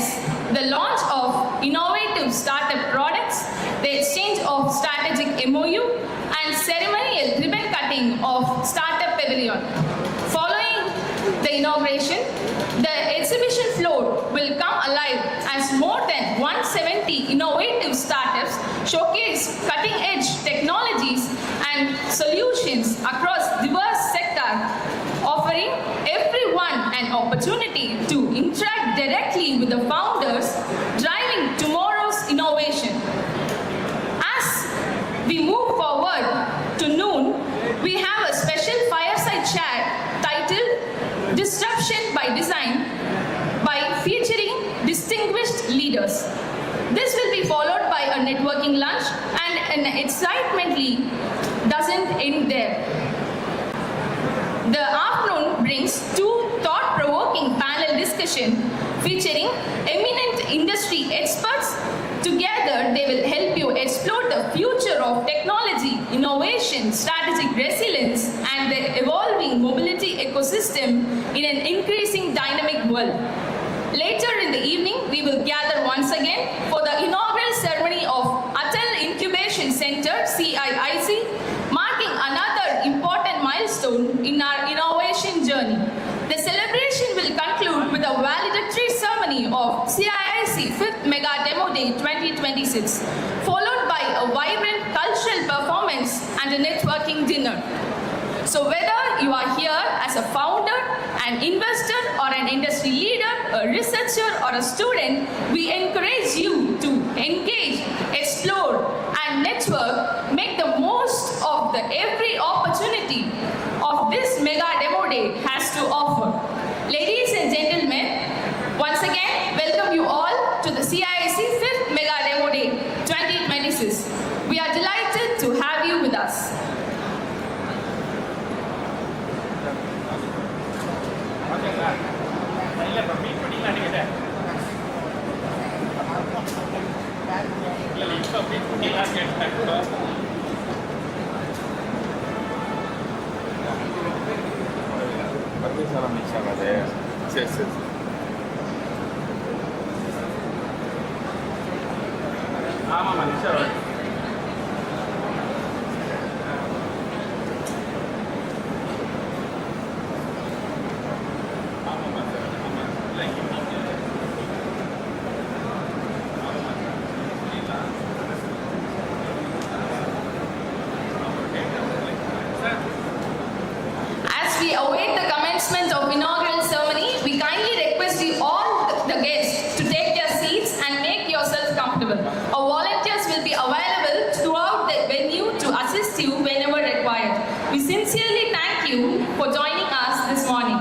the launch of innovative startup products, the exchange of strategic MOU, and ceremonial ribbon cutting of Startup Pavilion. Following the inauguration, the exhibition floor will come alive as more than 170 innovative startups showcase cutting-edge technologies and solutions across diverse sectors, offering everyone an opportunity to interact directly with the founders driving tomorrow's innovation. As we move forward to noon, we have a special fireside chat titled Disruption by Design by featuring distinguished leaders. This will be followed by a networking lunch, and excitedly doesn't end there. The afternoon brings two thought-provoking panel discussions featuring eminent industry experts. Together, they will help you explore the future of technology, innovation, strategic resilience, and the evolving mobility ecosystem in an increasing dynamic world. Later in the evening, we will gather once again for the inaugural ceremony of Atal Incubation Center, CIIC, marking another important milestone in our innovation journey. The celebration will conclude with a valedictory ceremony of CIIC 5th Mega Demo Day 2026, followed by a vibrant cultural performance and a networking dinner. So whether you are here as a founder, an investor, or an industry leader, a researcher, or a student, we encourage you to engage, explore, and network. Make the most of every opportunity of this Mega Demo Day has to offer. Ladies and gentlemen, once again, welcome you all to the CIIC 5th Mega Demo Day 2026. We are delighted to have you with us. As we await the commencement of inaugural ceremony, we kindly request you all the guests to take their seats and make yourselves comfortable. Our volunteers will be available throughout the venue to assist you whenever required. We sincerely thank you for joining us this morning.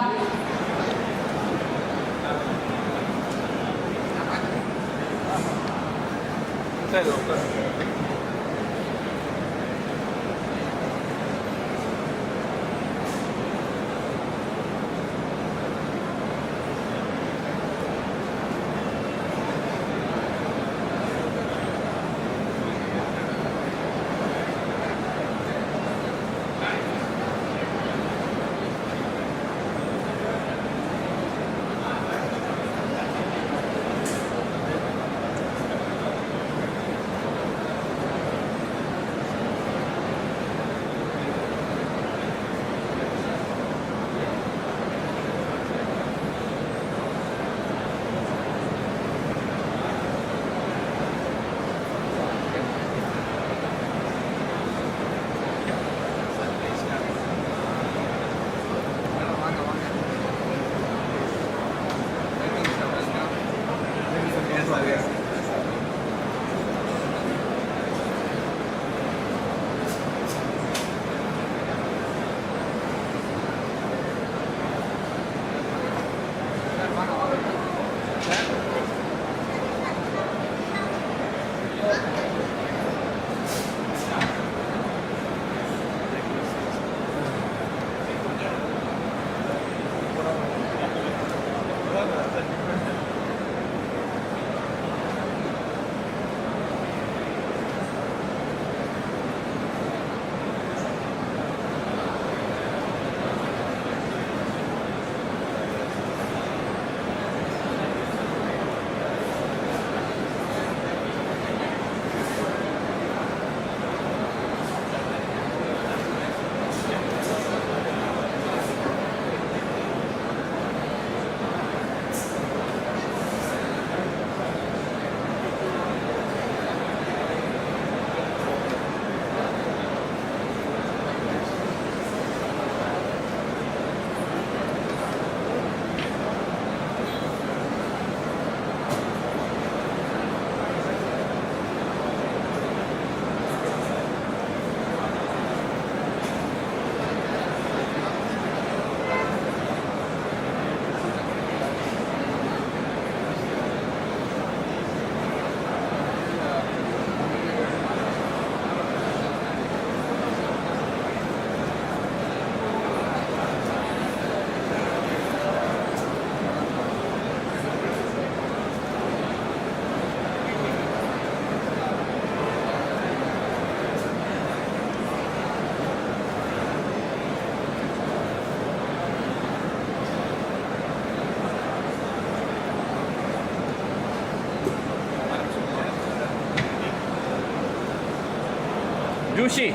ஜூஷி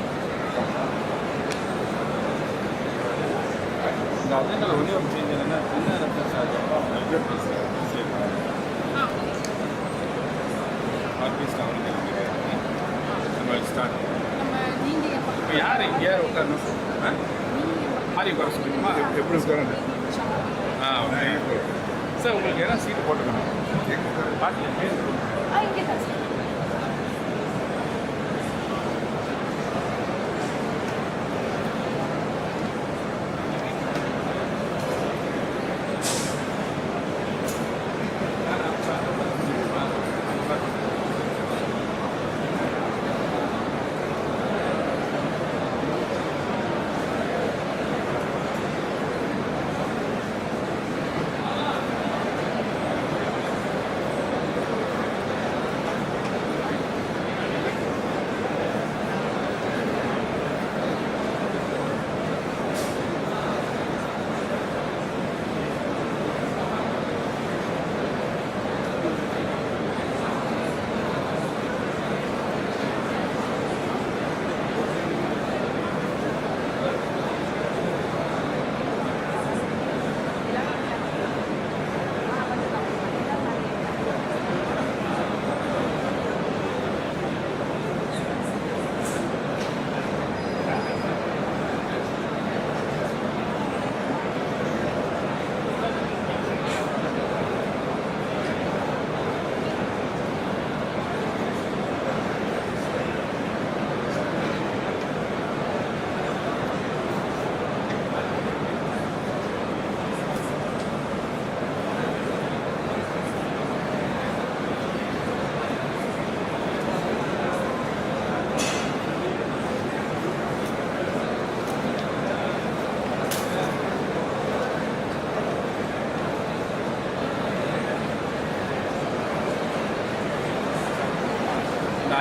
இந்த அஜெண்டாவில் ஒன்றே ஒரு change என்னன்னா சின்ன reference artist அவனுக்கு நம்ம start இப்போ யார் இங்கே உட்காரணும் ஆரி உட்கார சொல்லிக்குமா எப்படி உட்காரங்க சார் உங்களுக்கு ஏதாவது சீட்டு போட்டுக்கணும் பாட்டில் பேர்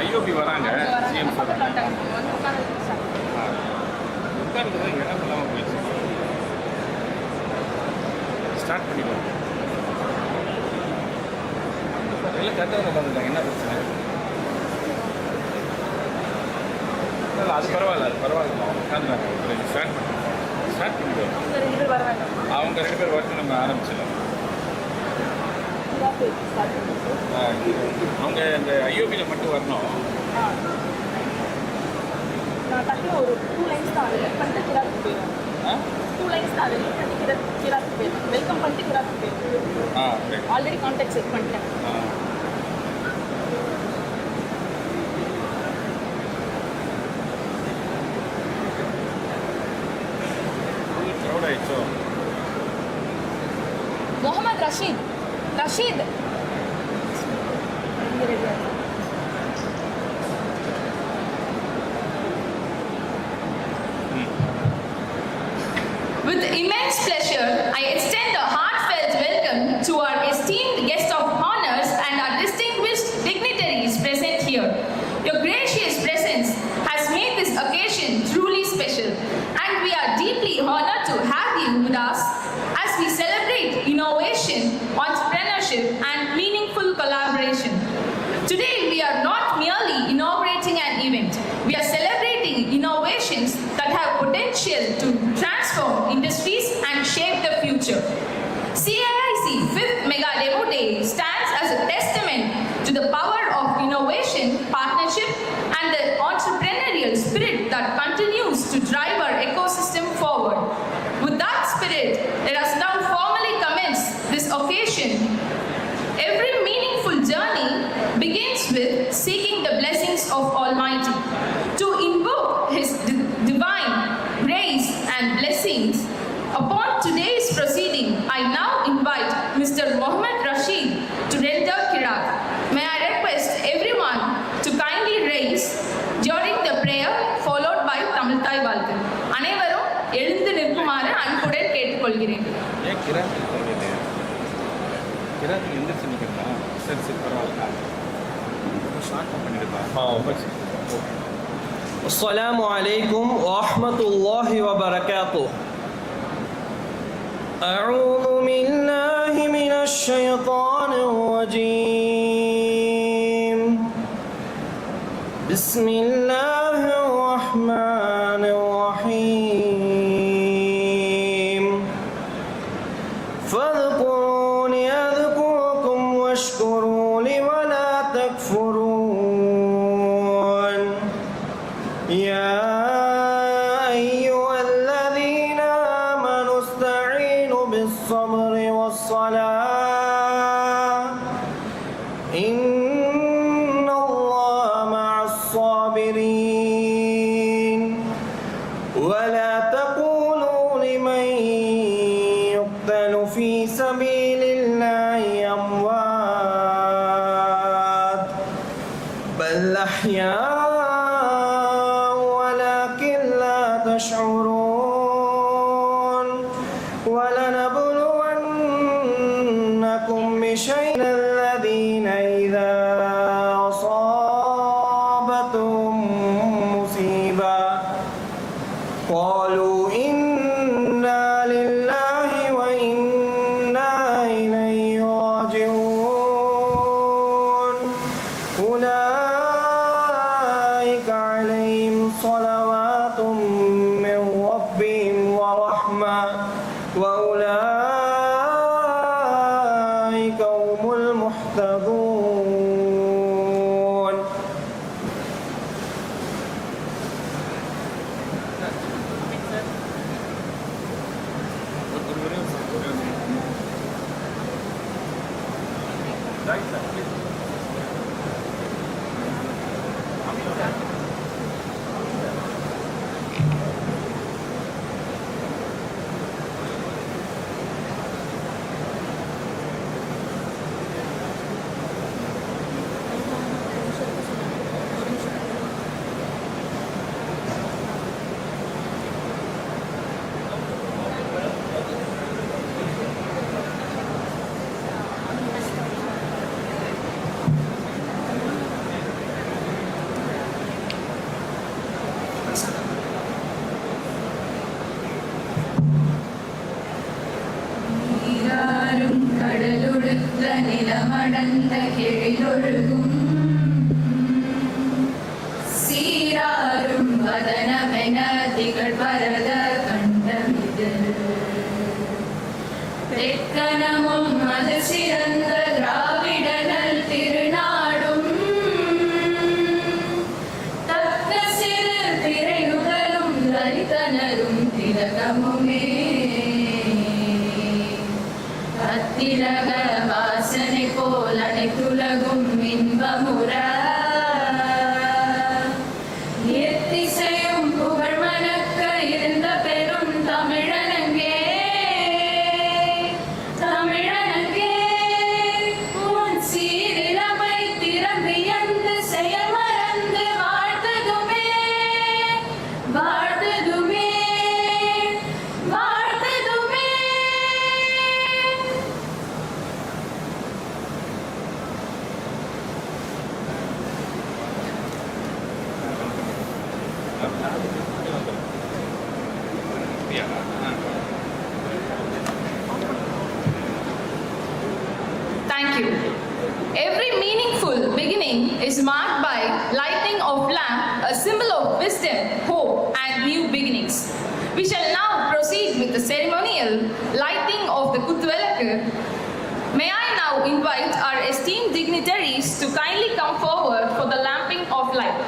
ஐஓபி வராங்க சிஎம் சார் உட்கார்ந்து தான் இடம் இல்லாமல் போயிடுச்சு ஸ்டார்ட் பண்ணிடுவோம் எல்லாம் கரெக்டாக உட்காந்துருக்காங்க என்ன பிரச்சனை இல்லை அது பரவாயில்ல அவங்க உட்காந்துருக்காங்க ஸ்டார்ட் பண்ணிடுவோம் அவங்க 2 பேர் வரட்டும் நம்ம ஆரம்பிச்சிடலாம் அவங்க இந்த ஐஓபியில் மட்டும் வரணும் நான் டக்குனு ஒரு 2 லைன்ஸ் தான் அது பண்ணிட்டு கிராஃபிக் போயிடும் 2 லைன்ஸ் தான் அது பண்ணிட்டு கிராஃபிக் போயிடும் வெல்கம் பண்ணிட்டு கிராஃபிக் போயிடும் ஆல்ரெடி கான்டாக்ட் செட் பண்ணிட்டேன் க்ரௌட் ஆயிடுச்சோ Mohammed Rasheed With immense pleasure, I extend a heartfelt welcome to our esteemed guest of honors and our distinguished dignitaries present here. Your gracious presence has made this occasion truly special, and we are deeply honored to have you with us as we celebrate innovation, entrepreneurship, and meaningful collaboration. Today, we are not merely inaugurating an event. We are celebrating innovations that have potential to transform industries and shape the future. CIIC 5th Mega Demo Day stands as a testament to the power of innovation, partnership, and the entrepreneurial spirit that continues to drive our ecosystem forward. With that spirit, let us now formally commence this occasion. Every meaningful journey begins with seeking the blessings of Almighty. To invoke His divine grace and blessings upon today's proceeding, I now invite Mr. Mohammed Rashid to render Kirat. May I request everyone to kindly raise during the prayer followed by Tamil Thai Valkan. அனைவரும் எழுந்து நிற்குமாறு அன்புடன் கேட்டுக்கொள்கிறேன். ஏன் கிராத்துக்கு போகலையே கிராத்துக்கு எந்திரிச்சு நிற்கிறதா சரி பரவாயில்ல ஷார்ட்டாக பண்ணிடுப்பா السلام عليكم ورحمة الله وبركاته. أعوذ بالله من الشيطان الرجيم. بسم الله الرحمن الرحمن الرحيم فاذكروني أذكركم واشكروا لي ولا تكفرون يا أيها الذين آمنوا استعينوا بالصبر والصلاة إن الله مع الصابرين ولا تقولوا لمن يقتل في سبيل الله أموات بل أحياء ولكن لا تشعرون ولنبلونكم بشيء من الذين إذا أصابتهم مصيبة قالوا إنا لله وإنا إليه راجعون أولئك عليهم صلوات من ربهم ورحمة وأولئك هم المهتدون நீராறும் கடலுடுத்த நிலமடந்த கெழிலொழுகும் சீராறும் வதனமென திகழ் பரத கண்டமிது தெற்கனமும் அது சிறந்த திராவிடனல் திருநாடும் தக்க சிறு திரையுடலும் தரித்தனரும் திலகமுமே அத்திலக வாசனை போல் அனைத்துலகும் இன்பமுற எத்திசையும் புகழ் மணக்க இருந்த பெரும் தமிழனங்கே தமிழனங்கே உன் சீரிழமை திறம்பியந்து செயல் மறந்து வாழ்த்ததுமே வாழ்த்ததுமே வாழ்த்ததுமே Thank you. Every meaningful beginning is marked by lighting of lamp, a symbol of wisdom, hope, and new beginnings. We shall now proceed with the ceremonial lighting of the Kuthuvelakku. May I now invite our esteemed dignitaries to kindly come forward for the lamping of light.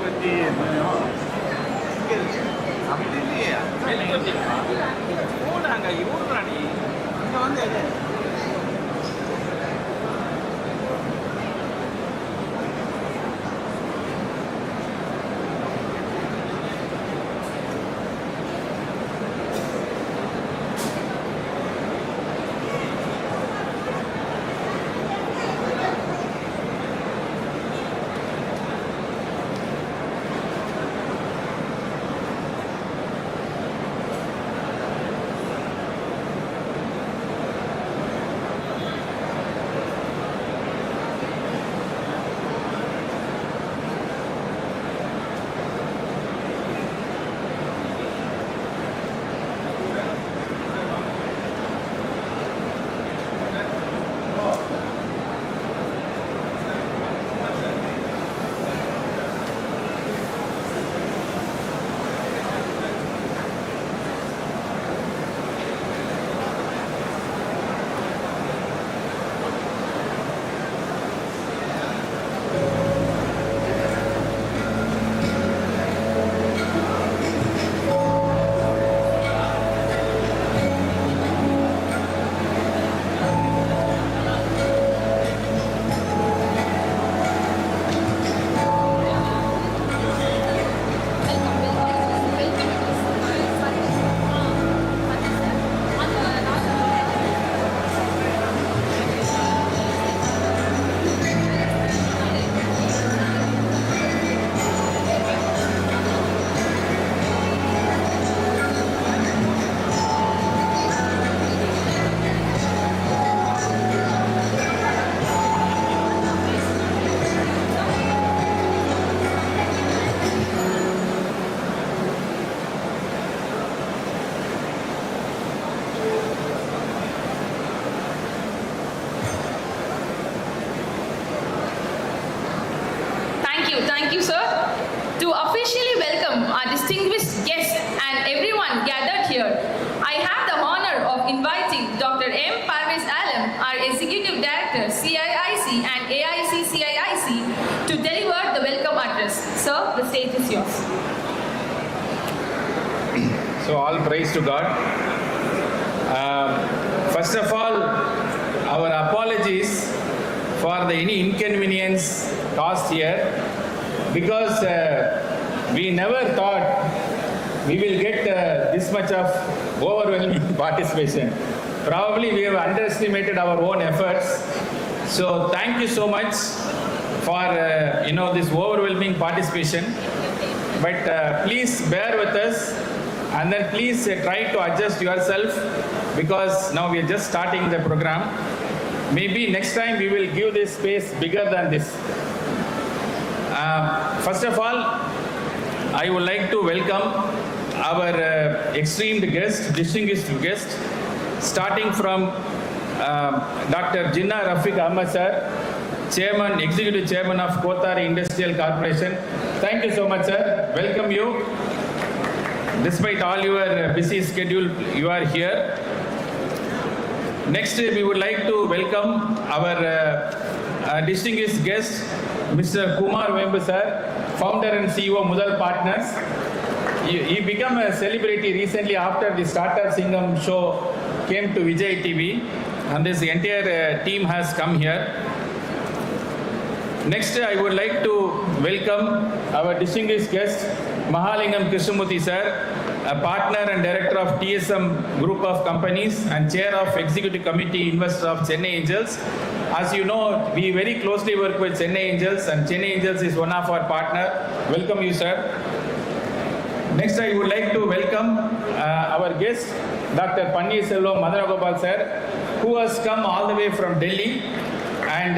பற்றி இங்கே இருக்கு அப்படி இல்லையே வெளியே வச்சுக்கலாம் போனாங்க இவங்க நீ இங்கே வந்து Thank you, sir. To officially welcome our distinguished guests and everyone gathered here, I have the honor of inviting Dr. M. Parvez Alam, our Executive Director, CIIC and AIC CIIC, to deliver the welcome address. Sir, the stage is yours. So all praise to God. First of all, our apologies for the any inconvenience caused here, because we never thought we will get this much of overwhelming participation. Probably we have underestimated our own efforts. So thank you so much for this overwhelming participation. But please bear with us, and then please try to adjust yourself, because now we are just starting the program. Maybe next time we will give this space bigger than this. First of all, I would like to welcome our esteemed guest, distinguished guest, starting from Dr. Jinnah Rafiq Ahmad sir, Chairman, Executive Chairman of Kothari Industrial Corporation. Thank you so much, sir. Welcome you. Despite all your busy schedule, you are here. Next, we would like to welcome our distinguished guest, Mr. Kumar Vembu sir, founder and CEO Mudal Partners. He became a celebrity recently after the Startup Singham show came to Vijay TV, and this entire team has come here. Next, I would like to welcome our distinguished guest, Mahalingam Krishnamurthy sir, a partner and director of TSM Group of Companies and chair of Executive Committee Investor of Chennai Angels. As you know, we very closely work with Chennai Angels, and Chennai Angels is one of our partner. Welcome you, sir. Next, I would like to welcome our guest, Dr. Pannirselvam Madanagopal sir, who has come all the way from Delhi. And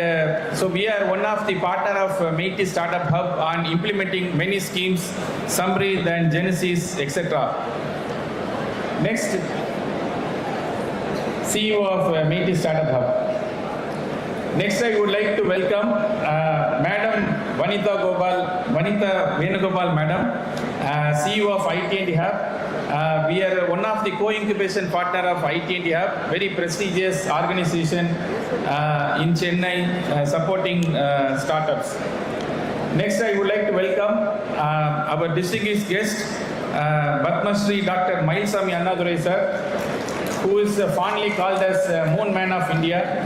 so we are one of the partner of MeitY Startup Hub on implementing many schemes, Samrit and Genesis, etc. Next, CEO of MeitY Startup Hub. Next, I would like to welcome Madam Vanitha Venugopal Madam, CEO of IT&D Hub. We are one of the co-incubation partner of IT&D Hub, very prestigious organization in Chennai supporting startups. Next, I would like to welcome our distinguished guest, Padma Shri Dr. Mailsami Annadurai sir, who is fondly called as Moon Man of India.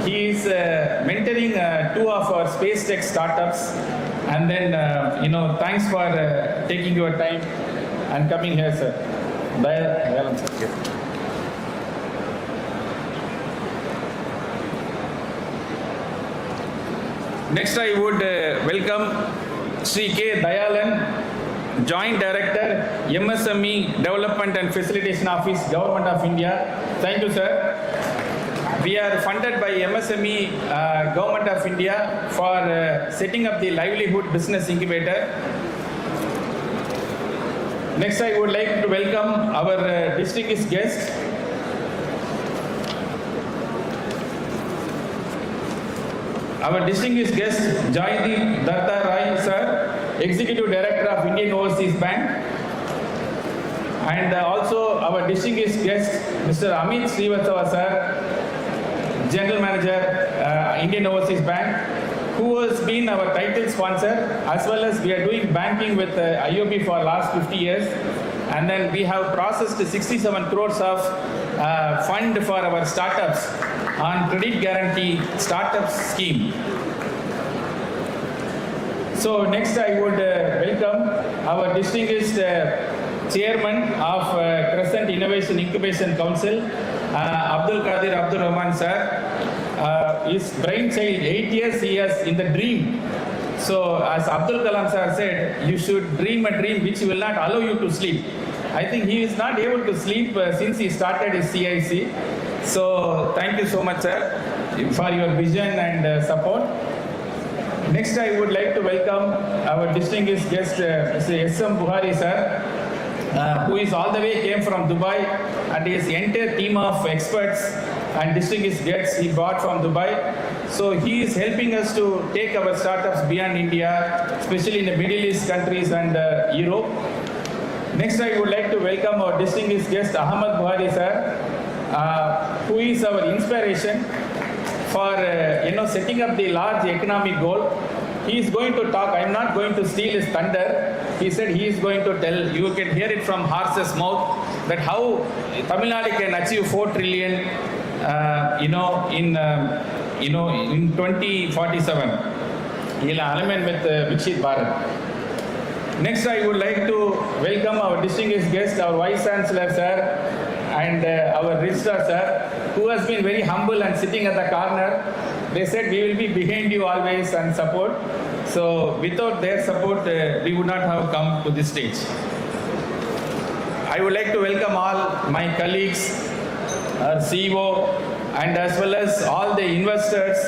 He is mentoring two of our space tech startups, and then thanks for taking your time and coming here, sir. Dayalan, sir. Next, I would welcome Sri K. Dayalan, Joint Director, MSME Development and Facilitation Office, Government of India. Thank you, sir. We are funded by MSME Government of India for setting up the livelihood business incubator. Next, I would like to welcome our distinguished guest, Jaideep Datta Rai sir, Executive Director of Indian Overseas Bank, and also our distinguished guest, Mr. Amit Srivatsava sir, General Manager, Indian Overseas Bank, who has been our title sponsor, as well as we are doing banking with IOB for last 50 years. And then we have processed 67 crores of fund for our startups on credit guarantee startups scheme. So next I would welcome our distinguished Chairman of Crescent Innovation Incubation Council, Abdul Qadir Abdul Rahman sir. His brainchild, 8 years he has in the dream. So as Abdul Kalam sir said, you should dream a dream which will not allow you to sleep. I think he is not able to sleep since he started his CIIC. So thank you so much, sir, for your vision and support. Next, I would like to welcome our distinguished guest, Mr. S.M. Buhari, sir, who is all the way came from Dubai, and his entire team of experts and distinguished guests he brought from Dubai. So he is helping us to take our startups beyond India, especially in the Middle East countries and Europe. Next, I would like to welcome our distinguished guest, Ahmad Buhari, sir, who is our inspiration for setting up the large economic goal. He is going to talk. I am not going to steal his thunder. He said he is going to tell. You can hear it from horse's mouth that how Tamil Nadu can achieve 4 trillion, in 2047. He will align with Vikshit Bharat. Next, I would like to welcome our distinguished guest, our Vice Chancellor, sir, and our Registrar, sir, who has been very humble and sitting at the corner. They said we will be behind you always and support. So without their support, we would not have come to this stage. I would like to welcome all my colleagues, our CEO, and as well as all the investors.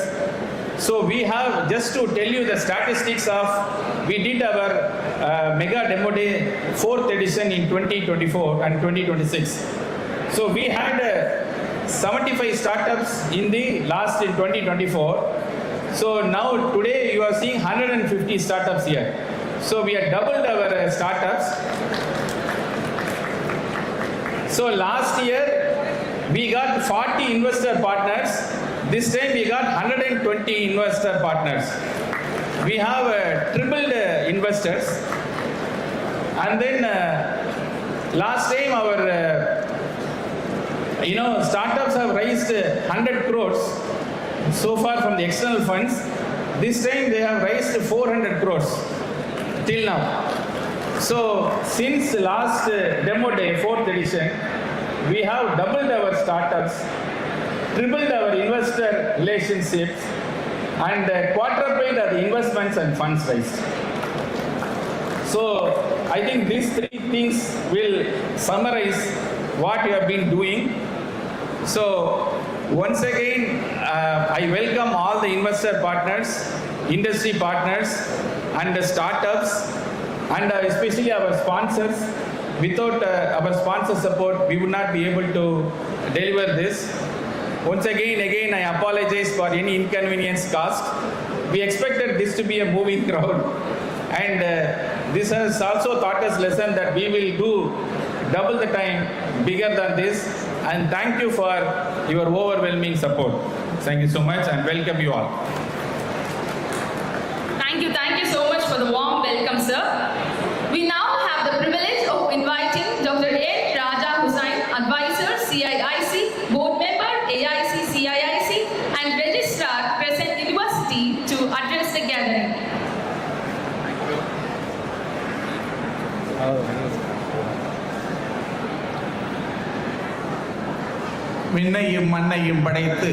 So we have, just to tell you the statistics of, we did our Mega Demo Day 4th edition in 2024 and 2026. So we had 75 startups in the last in 2024. So now today you are seeing 150 startups here. So we have doubled our startups. So last year we got 40 investor partners. This time we got 120 investor partners. We have tripled investors. And then last time our startups have raised 100 crores so far from the external funds. This time they have raised 400 crores till now. So since last demo day, 4th edition, we have doubled our startups, tripled our investor relationships, and quadrupled the investments and funds raised. So I think these 3 things will summarize what you have been doing. So once again, I welcome all the investor partners, industry partners, and the startups, and especially our sponsors. Without our sponsor support, we would not be able to deliver this. Once again, I apologize for any inconvenience caused. We expected this to be a moving crowd, and this has also taught us lesson that we will do double the time, bigger than this. And thank you for your overwhelming support. Thank you so much, and welcome you all. Thank you so much for the warm welcome, sir. We now have the privilege of inviting Dr. A. Raja Hussain, Advisor, CIIC, Board Member, AIC, CIIC, and Registrar, Crescent University, to address the gathering. விண்ணையும் மண்ணையும் படைத்து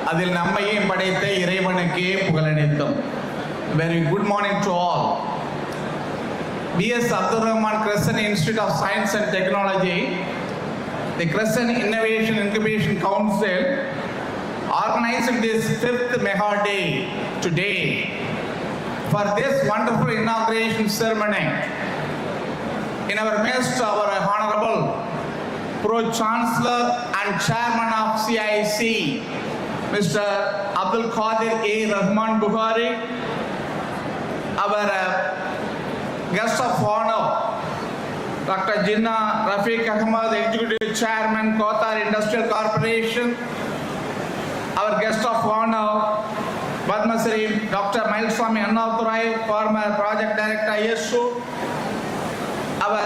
அதில் நம்மையும் படைத்த இறைவனுக்கே புகழனைத்தும். Very good morning to all. B.S. Abdul Rahman Crescent Institute of Science and Technology, the Crescent Innovation Incubation Council organized this 5th Mega Day today. For this wonderful inauguration ceremony, in our midst, our Honorable Pro-Chancellor and Chairman of CIIC, Mr. Abdul Qadir A. Rahman Bukhari, our guest of honor, Dr. Jinnah Rafiq Ahmad, Executive Chairman, Kothar Industrial Corporation, our guest of honor, Padma Shri Dr. Mailswamy Annathurai, former Project Director, ISO, our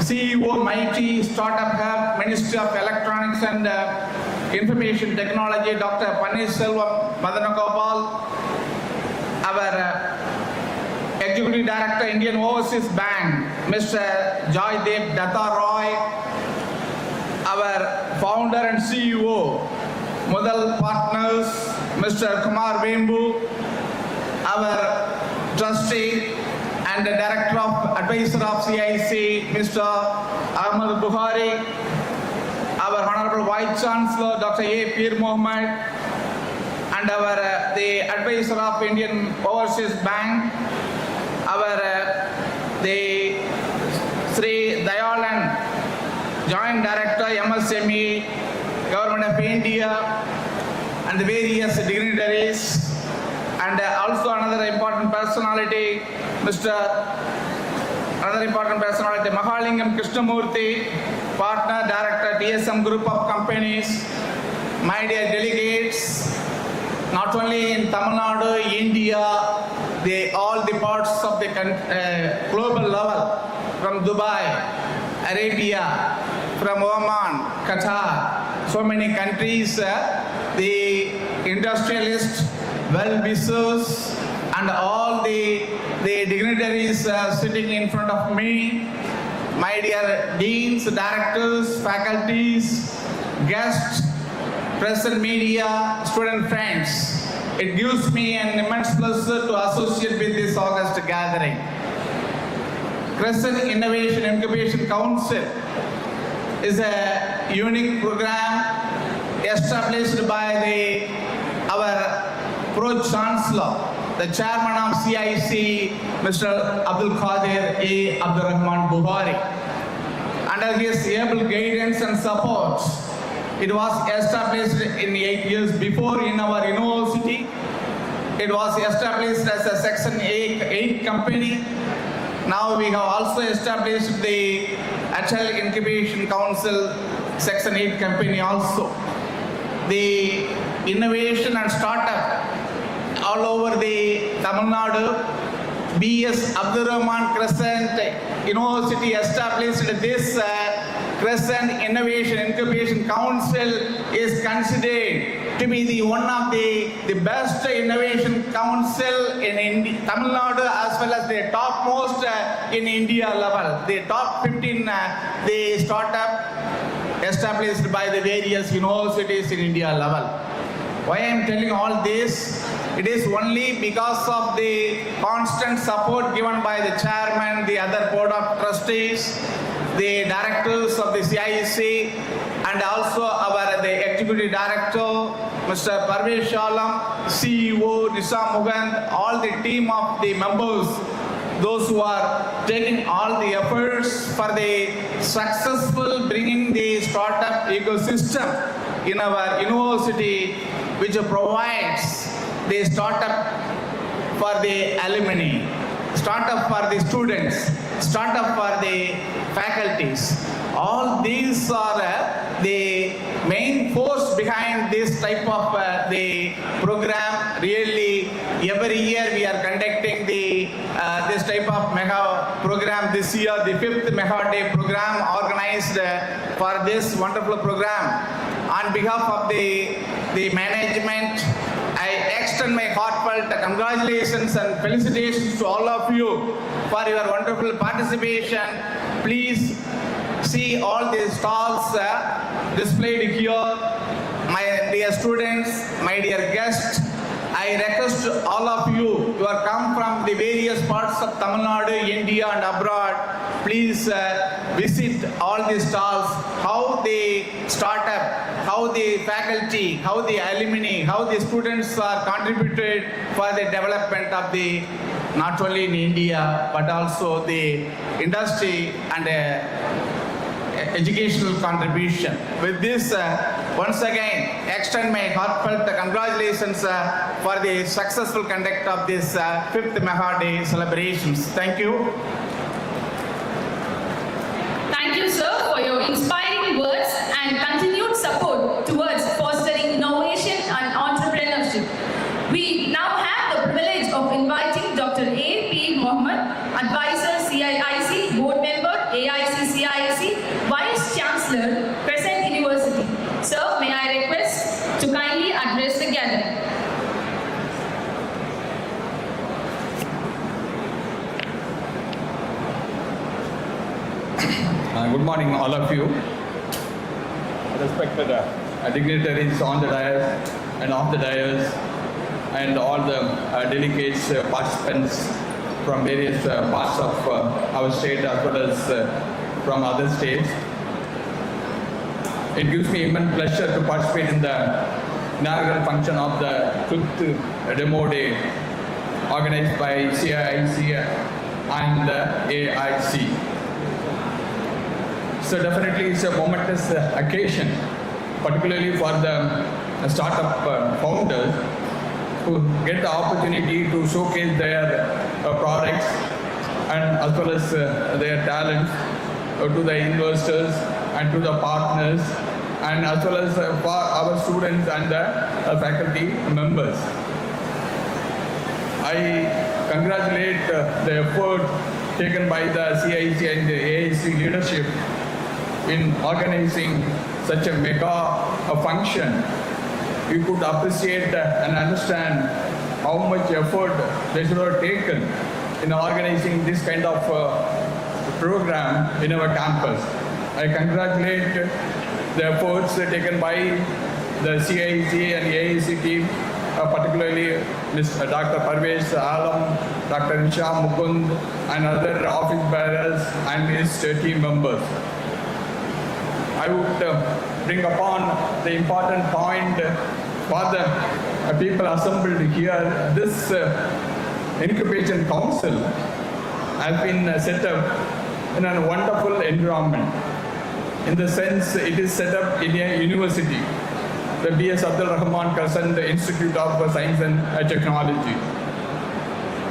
CEO, Mighty Startup Hub, Ministry of Electronics and Information Technology, Dr. Paneerselvam Madanagopal, our Executive Director, Indian Overseas Bank, Mr. Joydeep Datta Roy, our Founder and CEO, Mudal Partners, Mr. Kumar Vembu, our Trustee and the Director of Advisor of CIIC, Mr. Ahmad Bukhari, our Honorable Vice Chancellor, Dr. A. Peer Mohammed, and our the Advisor of Indian Overseas Bank, our the Sri Dayalan, Joint Director, MSME, Government of India, and the various dignitaries, and also another important personality, Mahalingam Krishnamurthy, Partner Director, TSM Group of Companies, my dear delegates, not only in Tamil Nadu, India, all the parts of the global level, from Dubai, Arabia, from Oman, Qatar, so many countries, the industrialists, well-wishers, and all the dignitaries sitting in front of me, my dear deans, directors, faculties, guests, press and media, student friends. It gives me an immense pleasure to associate with this august gathering. Crescent Innovation Incubation Council is a unique program established by our Pro-Chancellor, the Chairman of CIIC, Mr. Abdul Qadir A. Abdul Rahman Bukhari. Under his able guidance and support, it was established in 8 years before in our university. It was established as a Section 8 company. Now we have also established the Agile Incubation Council Section 8 company also. The innovation and startup all over the Tamil Nadu, B.S. Abdul Rahman Crescent University established this Crescent Innovation Incubation Council is considered to be the one of the best innovation council in Tamil Nadu as well as the topmost in India level. The top 15 the startup established by the various universities in India level. Why I am telling all this? It is only because of the constant support given by the chairman, the other board of trustees, the directors of the CIIC, and also the executive director, Mr. Parvesh Alam, CEO, Nizam Mugand, all the team of the members, those who are taking all the efforts for the successful bringing the startup ecosystem in our university, which provides the startup for the alumni, startup for the students, startup for the faculties. All these are the main force behind this type of the program. Really every year we are conducting this type of mega program. This year, the 5th Mega Day program organized for this wonderful program. On behalf of the management, I extend my heartfelt congratulations and felicitations to all of you for your wonderful participation. Please see all the stalls displayed here. My dear students, my dear guests, I request all of you who are come from the various parts of Tamil Nadu, India and abroad, please visit all the stalls, how the startup, how the faculty, how the alumni, how the students are contributed for the development of the not only in India but also the industry and educational contribution. With this, once again, extend my heartfelt congratulations for the successful conduct of this 5th Mega Day celebrations. Thank you. Thank you, sir, for your inspiring words and continued support towards fostering innovation and entrepreneurship. We now have the privilege of inviting Dr. A.P. Mohammed, Advisor CIIC, Board Member, AIC CIIC, Vice Chancellor, Crescent University. Sir, may I request to kindly address the gathering. Good morning, all of you. Respected dignitaries on the dais and off the dais, and all the delegates, participants from various parts of our state as well as from other states. It gives me immense pleasure to participate in the inaugural function of the 5th Demo Day organized by CIIC and AIC. So definitely it's a momentous occasion, particularly for the startup founders who get the opportunity to showcase their products and as well as their talents to the investors and to the partners, and as well as for our students and the faculty members. I congratulate the effort taken by the CIIC and the AIC leadership in organizing such a mega function. You could appreciate and understand how much effort they should have taken in organizing this kind of program in our campus. I congratulate the efforts taken by the CIIC and AIC team, particularly Dr. Parvez Alam, Dr. Nisha Mukund, and other office bearers and his team members. I would bring upon the important point for the people assembled here. This incubation council has been set up in a wonderful environment. In the sense, it is set up in a university, the B.S. Abdul Rahman Crescent Institute of Science and Technology.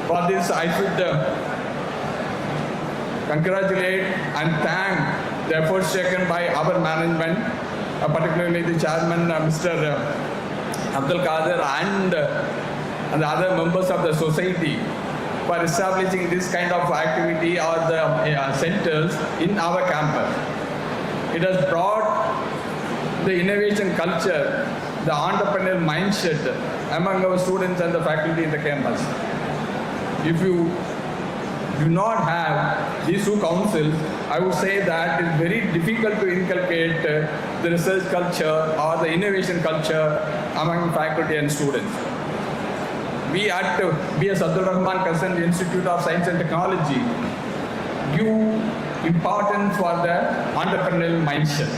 For this, I should congratulate and thank the efforts taken by our management, particularly the chairman, Mr. Abdul Qadir, and the other members of the society for establishing this kind of activity or the centers in our campus. It has brought the innovation culture, the entrepreneurial mindset among our students and the faculty in the campus. If you do not have these two councils, I would say that it's very difficult to inculcate the research culture or the innovation culture among faculty and students. We at B.S. Abdul Rahman Crescent Institute of Science and Technology give importance for the entrepreneurial mindset.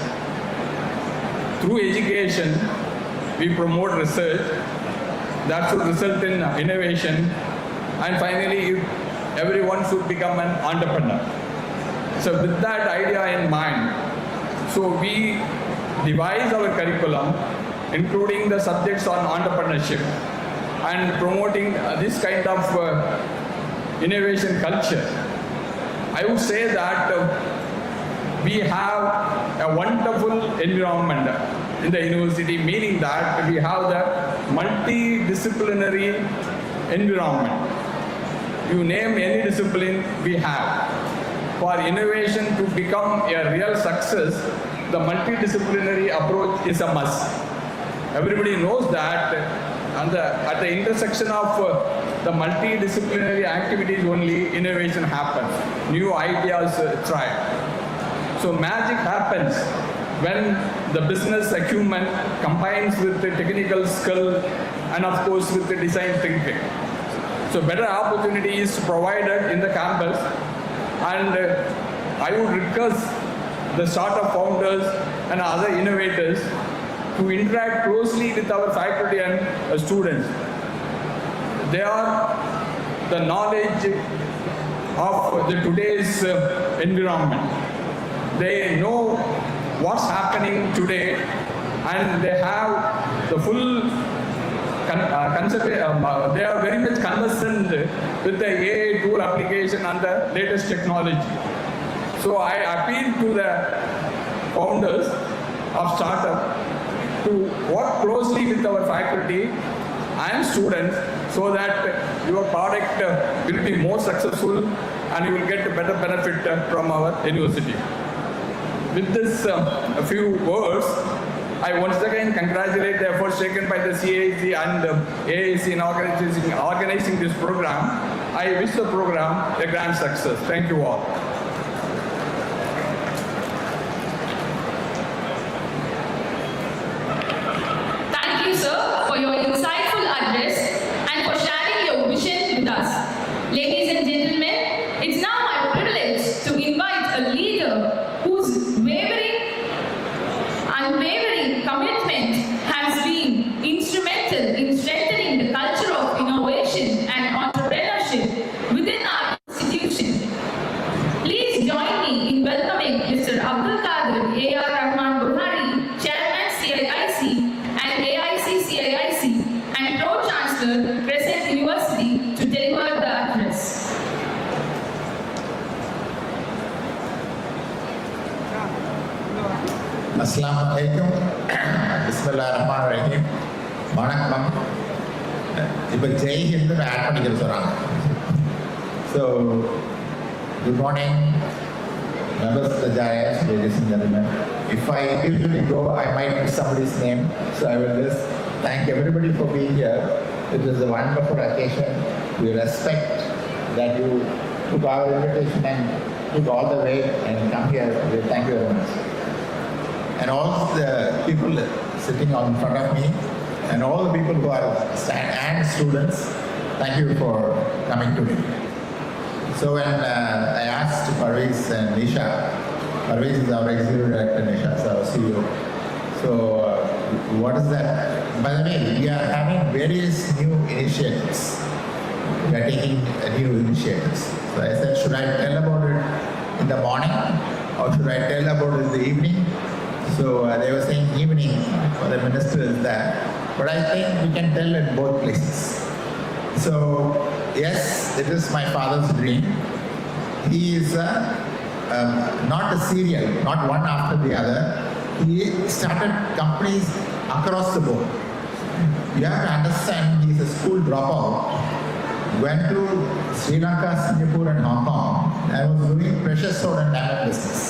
Through education, we promote research that should result in innovation, and finally, everyone should become an entrepreneur. So with that idea in mind, so we devise our curriculum, including the subjects on entrepreneurship and promoting this kind of innovation culture. I would say that we have a wonderful environment in the university, meaning that we have the multidisciplinary environment. You name any discipline we have. For innovation to become a real success, the multidisciplinary approach is a must. Everybody knows that at the intersection of the multidisciplinary activities only innovation happens. New ideas thrive. So magic happens when the business acumen combines with the technical skill and of course with the design thinking. So better opportunity is provided in the campus, and I would request the startup founders and other innovators to interact closely with our faculty and students. They are the knowledge of the today's environment. They know what's happening today, and they have the full they are very much conversant with the AI tool application and the latest technology. So I appeal to the founders of startup to work closely with our faculty and students so that your product will be more successful and you will get a better benefit from our university. With this a few words, I once again congratulate the efforts taken by the CIIC and AIC in organizing this program. I wish the program a grand success. Thank you all. Thank you, sir, for your insightful address and for sharing your vision with us. Ladies and gentlemen, it's now my privilege to invite a leader whose unwavering commitment has been instrumental in strengthening the culture of innovation and entrepreneurship within our institution. Please join me in welcoming Mr. Abdul Qadir A.R. Rahman Buhari, Chairman CIIC and AIC CIIC and Pro-Chancellor, Crescent University, to deliver the address. Assalamualaikum. Bismillahirrahmanirrahim. Vanakkam. இப்போ Jai Hindu add பண்ணிக்கிற சொல்கிறாங்க. So, good morning, members of the JIIC, ladies and gentlemen. If I usually go, I might miss somebody's name, so I will just thank everybody for being here. It is a wonderful occasion. We respect that you took our invitation and took all the way and come here. We thank you very much. And all the people sitting in front of me, and all the people who are and students, thank you for coming today. So when I asked Parvez and Nisha, Parvez is our executive director, Nisha is our CEO. So what is that? By the way, we are having various new initiatives. We are taking new initiatives. So I said, should I tell about it in the morning or should I tell about it in the evening? So they were saying evening for the minister is there, but I think we can tell in both places. So yes, it is my father's dream. He is not a serial, not one after the other. He started companies across the board. You have to understand, he is a school dropout. Went to Sri Lanka, Singapore and Hong Kong. I was doing precious stone and diamond business.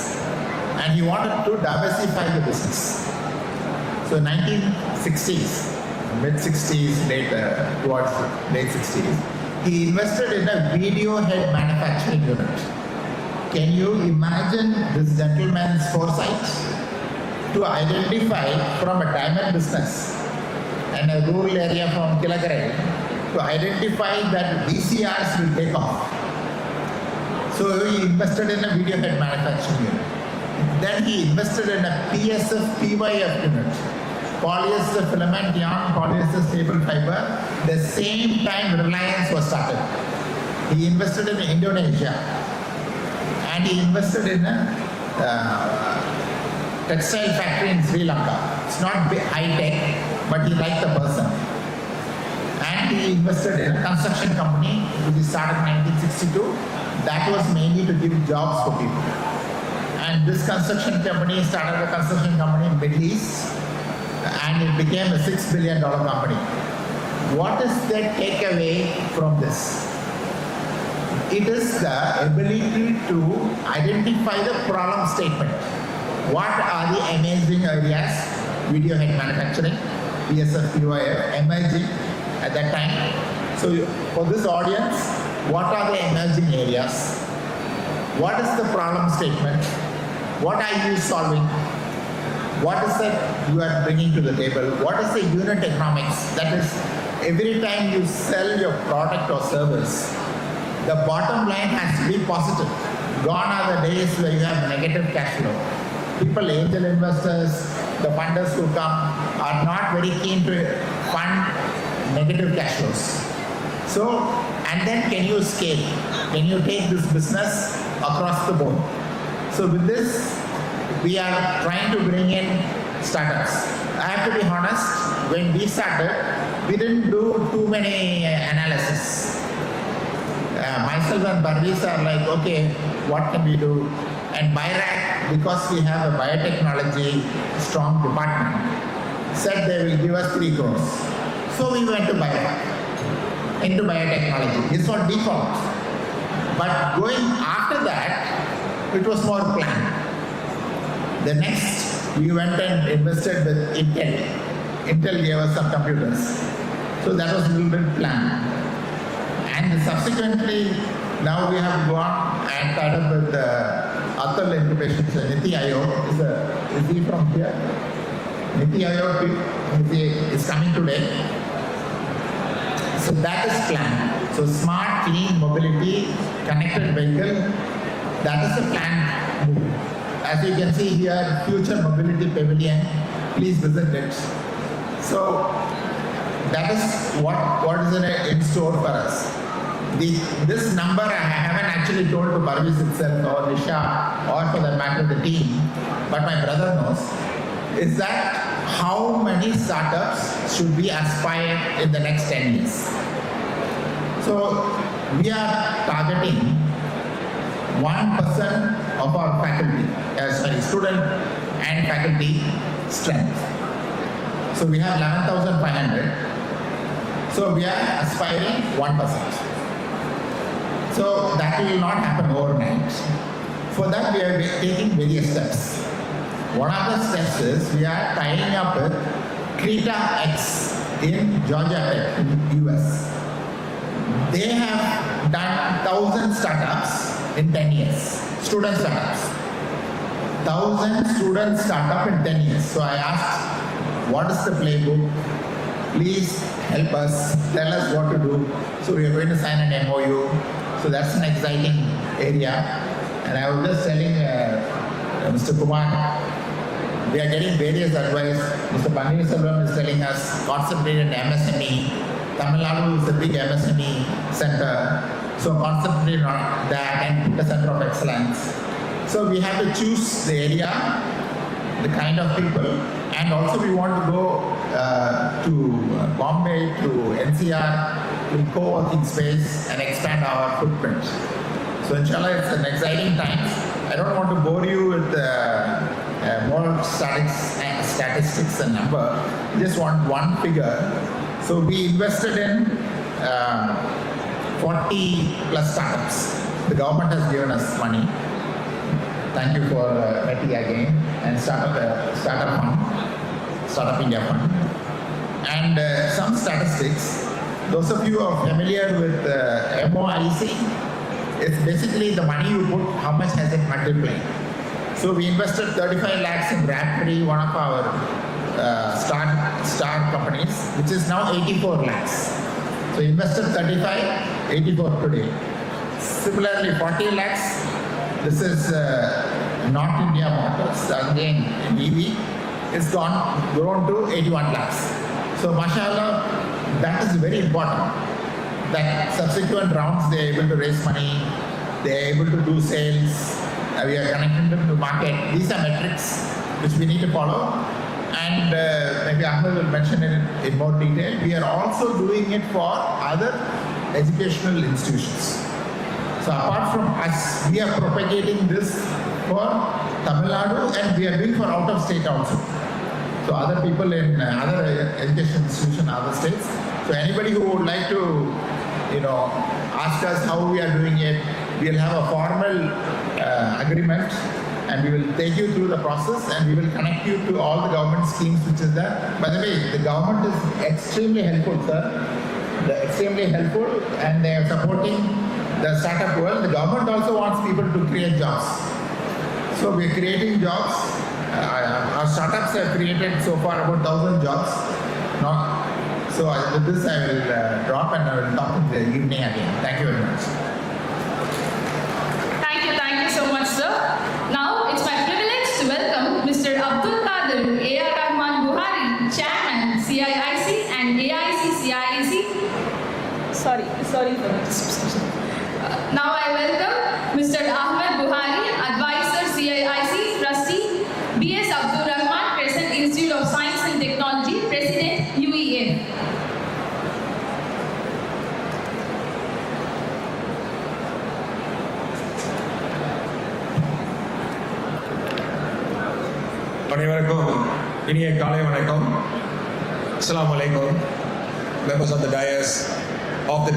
And he wanted to diversify the business. So 1960s, mid-60s, later, towards late 60s, he invested in a video head manufacturing unit. Can you imagine this gentleman's foresight to identify from a diamond business and a rural area from Kilagare to identify that VCRs will take off. So he invested in a video head manufacturing unit. Then he invested in a PSF, PYF unit, polyester filament yarn, polyester staple fiber. The same time Reliance was started. He invested in Indonesia and he invested in a textile factory in Sri Lanka. It's not high tech, but he liked the person. And he invested in a construction company which started in 1962. That was mainly to give jobs for people. And this construction company started a construction company in Middle East and it became a $6 billion company. What is the takeaway from this? It is the ability to identify the problem statement. What are the emerging areas? Video head manufacturing, PSF, PYF, emerging at that time. So for this audience, what are the emerging areas? What is the problem statement? What are you solving? What is that you are bringing to the table? What is the unit economics? That is, every time you sell your product or service, the bottom line has to be positive. Gone are the days where you have negative cash flow. People, angel investors, the funders who come are not very keen to fund negative cash flows. So, and then can you scale? Can you take this business across the board? So with this, we are trying to bring in startups. I have to be honest, when we started, we didn't do too many analysis. Myself and Barvis are like, okay, what can we do? And BIRAC, because we have a biotechnology strong department, said they will give us 3 crores. So we went to BIRAC, into biotechnology. It's not default. But going after that, it was more planned. The next, we went and invested with Intel. Intel gave us some computers. So that was a little bit planned. And subsequently, now we have gone and tied up with Atal Incubation. Niti Ayog is he from here? Niti Ayog is coming today. So that is planned. So smart, clean mobility, connected vehicle, that is the planned move. As you can see here, Future Mobility Pavilion, please visit it. So that is what is in store for us. This number I haven't actually told to Barvis itself or Nisha or for that matter the team, but my brother knows, is that how many startups should we aspire in the next 10 years. So we are targeting 1% of our faculty, student and faculty strength. So we have 11,500. So we are aspiring 1%. So that will not happen overnight. For that we are taking various steps. One of the steps is we are tying up with CIIC in Georgia Tech in US. They have done 1,000 startups in 10 years, student startups. 1,000 student startup in 10 years. So I asked, what is the playbook? Please help us, tell us what to do. So we are going to sign an MOU. So that's an exciting area. And I was just telling Mr. Kumar, we are getting various advice. Mr. Panneerselvam is telling us, concentrate in MSME. Tamil Nadu is a big MSME center. So concentrate on that and put a center of excellence. So we have to choose the area, the kind of people, and also we want to go to Bombay, to NCR, to co-working space and expand our footprint. So inshallah, it's an exciting time. I don't want to bore you with more statistics and number. I just want one figure. So we invested in 40 plus startups. The government has given us money. Thank you for Meti again and Startup Fund, Startup India Fund. And some statistics. Those of you who are familiar with MOIC, it's basically the money you put, how much has it multiplied. So we invested 35 lakhs in Rapid, one of our star companies, which is now 84 lakhs. So invested 35, 84 today. Similarly, 40 lakhs, this is North India Motors, again in EV, it's grown to 81 lakhs. So mashallah, that is very important. That subsequent rounds they are able to raise money, they are able to do sales, we are connecting them to market. These are metrics which we need to follow. And maybe Ahmed will mention it in more detail. We are also doing it for other educational institutions. So apart from us, we are propagating this for Tamil Nadu and we are doing for out of state also. So other people in other education institutions, other states. So anybody who would like to, ask us how we are doing it, we'll have a formal agreement, and we will take you through the process, and we will connect you to all the government schemes which is there. By the way, the government is extremely helpful, sir. They're extremely helpful, and they are supporting the startup world. The government also wants people to create jobs. So we're creating jobs. Our startups have created so far about 1,000 jobs. So with this I will drop, and I will talk in the evening again. Thank you very much. Thank you so much, sir. Now it's my privilege to welcome Mr. Abdul Qadir A.R. Rahman Buhari, Chairman, CIIC and AIC CIIC. Sorry for that. Now I welcome Mr. Ahmed Buhari, Advisor, CIIC, Trustee, B.S. Abdul Rahman, Crescent Institute of Science and Technology, President, UEN. அனைவருக்கும் இனிய காலை வணக்கம். Assalamu alaikum, members of the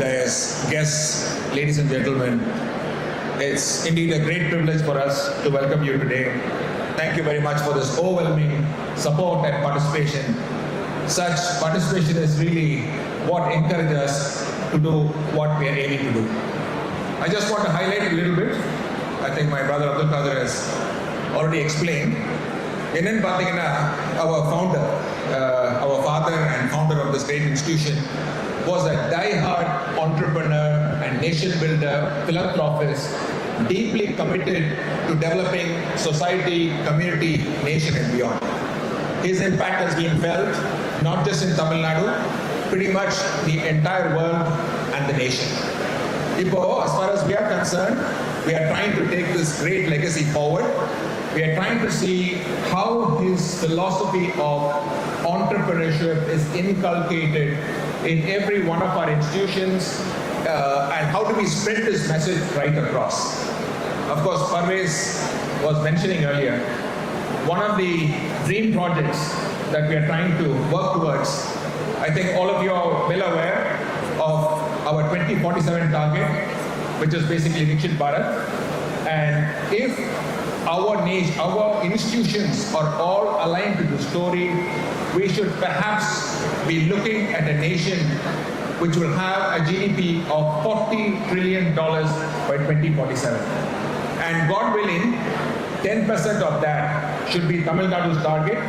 dais, guests, ladies and gentlemen. It's indeed a great privilege for us to welcome you today. Thank you very much for this overwhelming support and participation. Such participation is really what encourages us to do what we are aiming to do. I just want to highlight a little bit. I think my brother Abdul Qadir has already explained. என்னன்னு பார்த்தீங்கன்னா, our father and founder of this great institution was a die-hard entrepreneur and nation builder, philanthropist, deeply committed to developing society, community, nation and beyond. His impact has been felt not just in Tamil Nadu, pretty much the entire world and the nation. Ipo, as far as we are concerned, we are trying to take this great legacy forward. We are trying to see how his philosophy of entrepreneurship is inculcated in every one of our institutions, and how do we spread this message right across. Of course, Parvez was mentioning earlier, one of the dream projects that we are trying to work towards, I think all of you are well aware of our 2047 target, which is basically Viksit Bharat. And if our institutions are all aligned to the story, we should perhaps be looking at a nation which will have a GDP of $40 trillion by 2047. And God willing, 10% of that should be Tamil Nadu's target.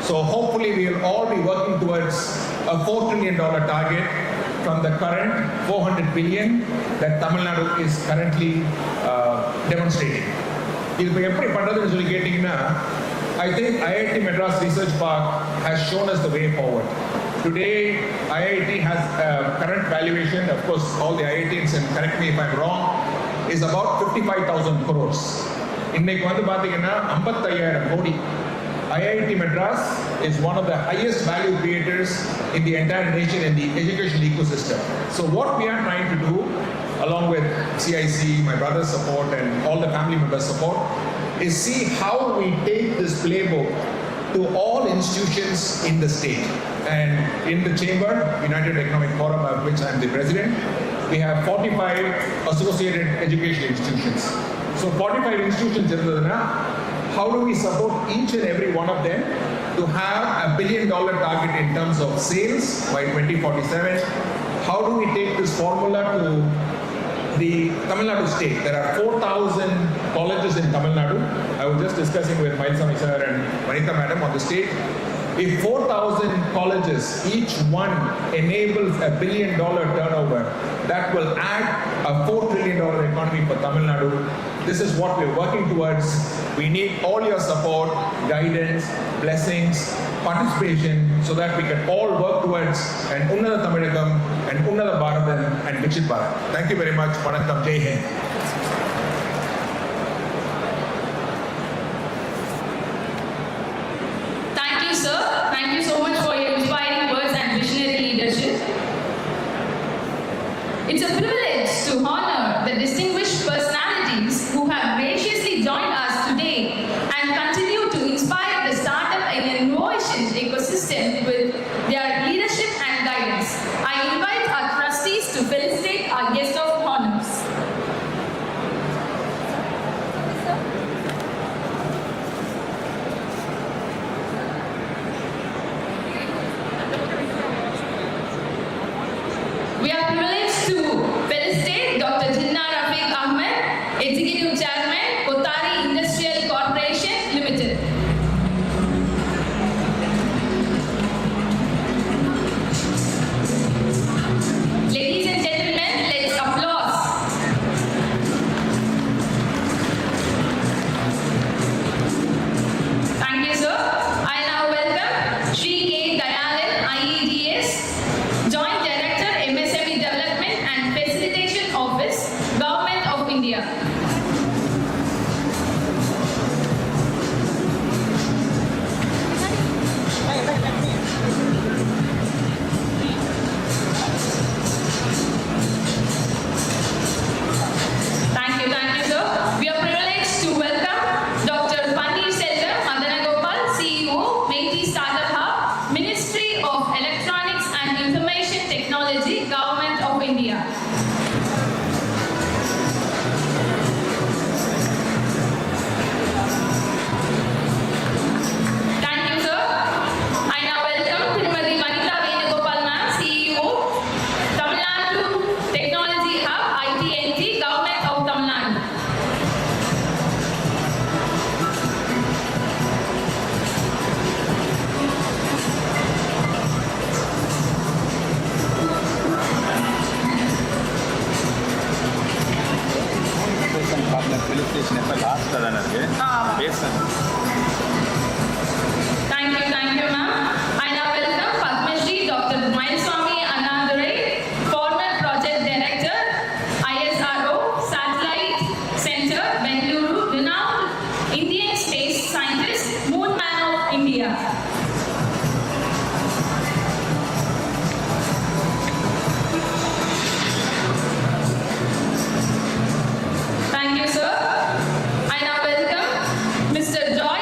So hopefully we will all be working towards a $4 trillion target from the current 400 billion that Tamil Nadu is currently demonstrating. இது இப்போ எப்படி பண்ணுறதுன்னு சொல்லி கேட்டிங்கன்னா, I think IIT Madras Research Park has shown us the way forward. Today, IIT has a current valuation, of course, all the IITs, and correct me if I'm wrong, is about 55,000 crores. இன்னைக்கு வந்து பார்த்தீங்கன்னா 55,000 கோடி. IIT Madras is one of the highest value creators in the entire nation in the education ecosystem. So what we are trying to do, along with CIIC, my brother's support and all the family members' support, is see how we take this playbook to all institutions in the state. And in the chamber, United Economic Forum, of which I am the president, we have 45 associated education institutions. So 45 institutions irundaduna, how do we support each and every one of them to have a $1 billion target in terms of sales by 2047? How do we take this formula to the Tamil Nadu state? There are 4,000 colleges in Tamil Nadu. I was just discussing with Mailsami sir and Vanitha madam on the state. If 4,000 colleges, each one enables a $1 billion turnover, that will add a $4 trillion economy for Tamil Nadu. This is what we're working towards. We need all your support, guidance, blessings, participation, so that we can all work towards an Unnada Tamilagam and Unnada Bharathan and Viksit Bharat. Thank you very much. Vanakkam. Jai Hind. Thank you, sir. Thank you so much for your inspiring words and visionary leadership. It's a privilege to honor the distinguished personalities who have graciously joined us today and continue to inspire the startup and innovation ecosystem with their leadership and guidance. I illustration எப்ப லாஸ்ட்ல தான இருக்கு பேசுங்க. Thank you, ma'am. I now welcome Padma Shri Dr. Swami Anandurai, former project director, ISRO Satellite Center, Bengaluru, renowned Indian space scientist, Moon Man of India. Thank you, sir. I now welcome Mr. Joy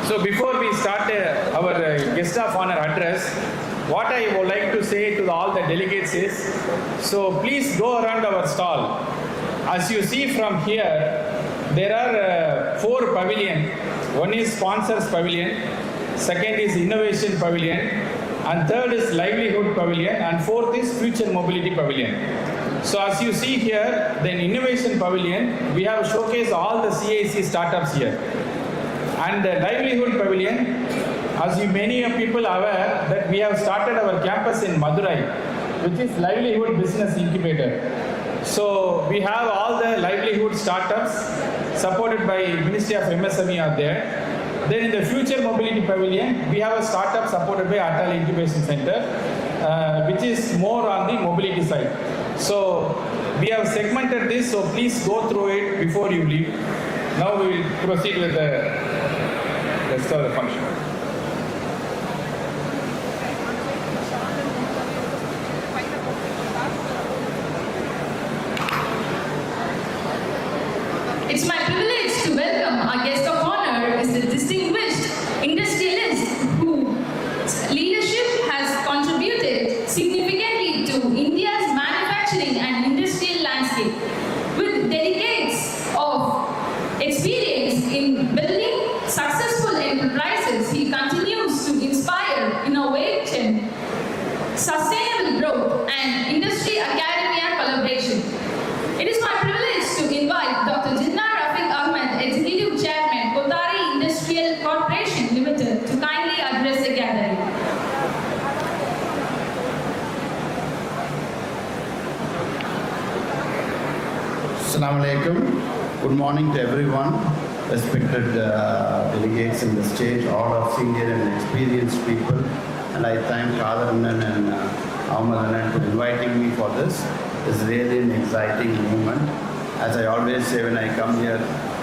So before we start our guest of honor address, what I would like to say to all the delegates is, so please go around our stall. As you see from here, there are 4 pavilions. One is sponsors pavilion, second is innovation pavilion, and third is livelihood pavilion, and fourth is future mobility pavilion. So as you see here, then innovation pavilion, we have showcased all the CIIC startups here. And the livelihood pavilion, as you many people are aware that we have started our campus in Madurai, which is livelihood business incubator. So we have all the livelihood startups supported by Ministry of MSME are there. Then in the future mobility pavilion, we have a startup supported by Atal Incubation Center, which is more on the mobility side. So we have segmented this, so please go through it before you leave. Now we will proceed with the rest of the function. It's my privilege to welcome our guest of honor is the distinguished industrialist whose leadership has contributed significantly to India's manufacturing and industrial landscape. With decades of experience in building successful enterprises, he continues to inspire innovation, sustainable growth, and industry academia collaboration. It is my privilege to invite Dr. Jinnah Rafiq Ahmed, Executive Chairman, Kothari Industrial Corporation Limited, to kindly address the gathering. Assalamu alaikum. Good morning to everyone, respected delegates in the stage, all of senior and experienced people. And I thank Kader Annan and Ahmed Annan for inviting me for this. It's really an exciting moment. As I always say when I come here,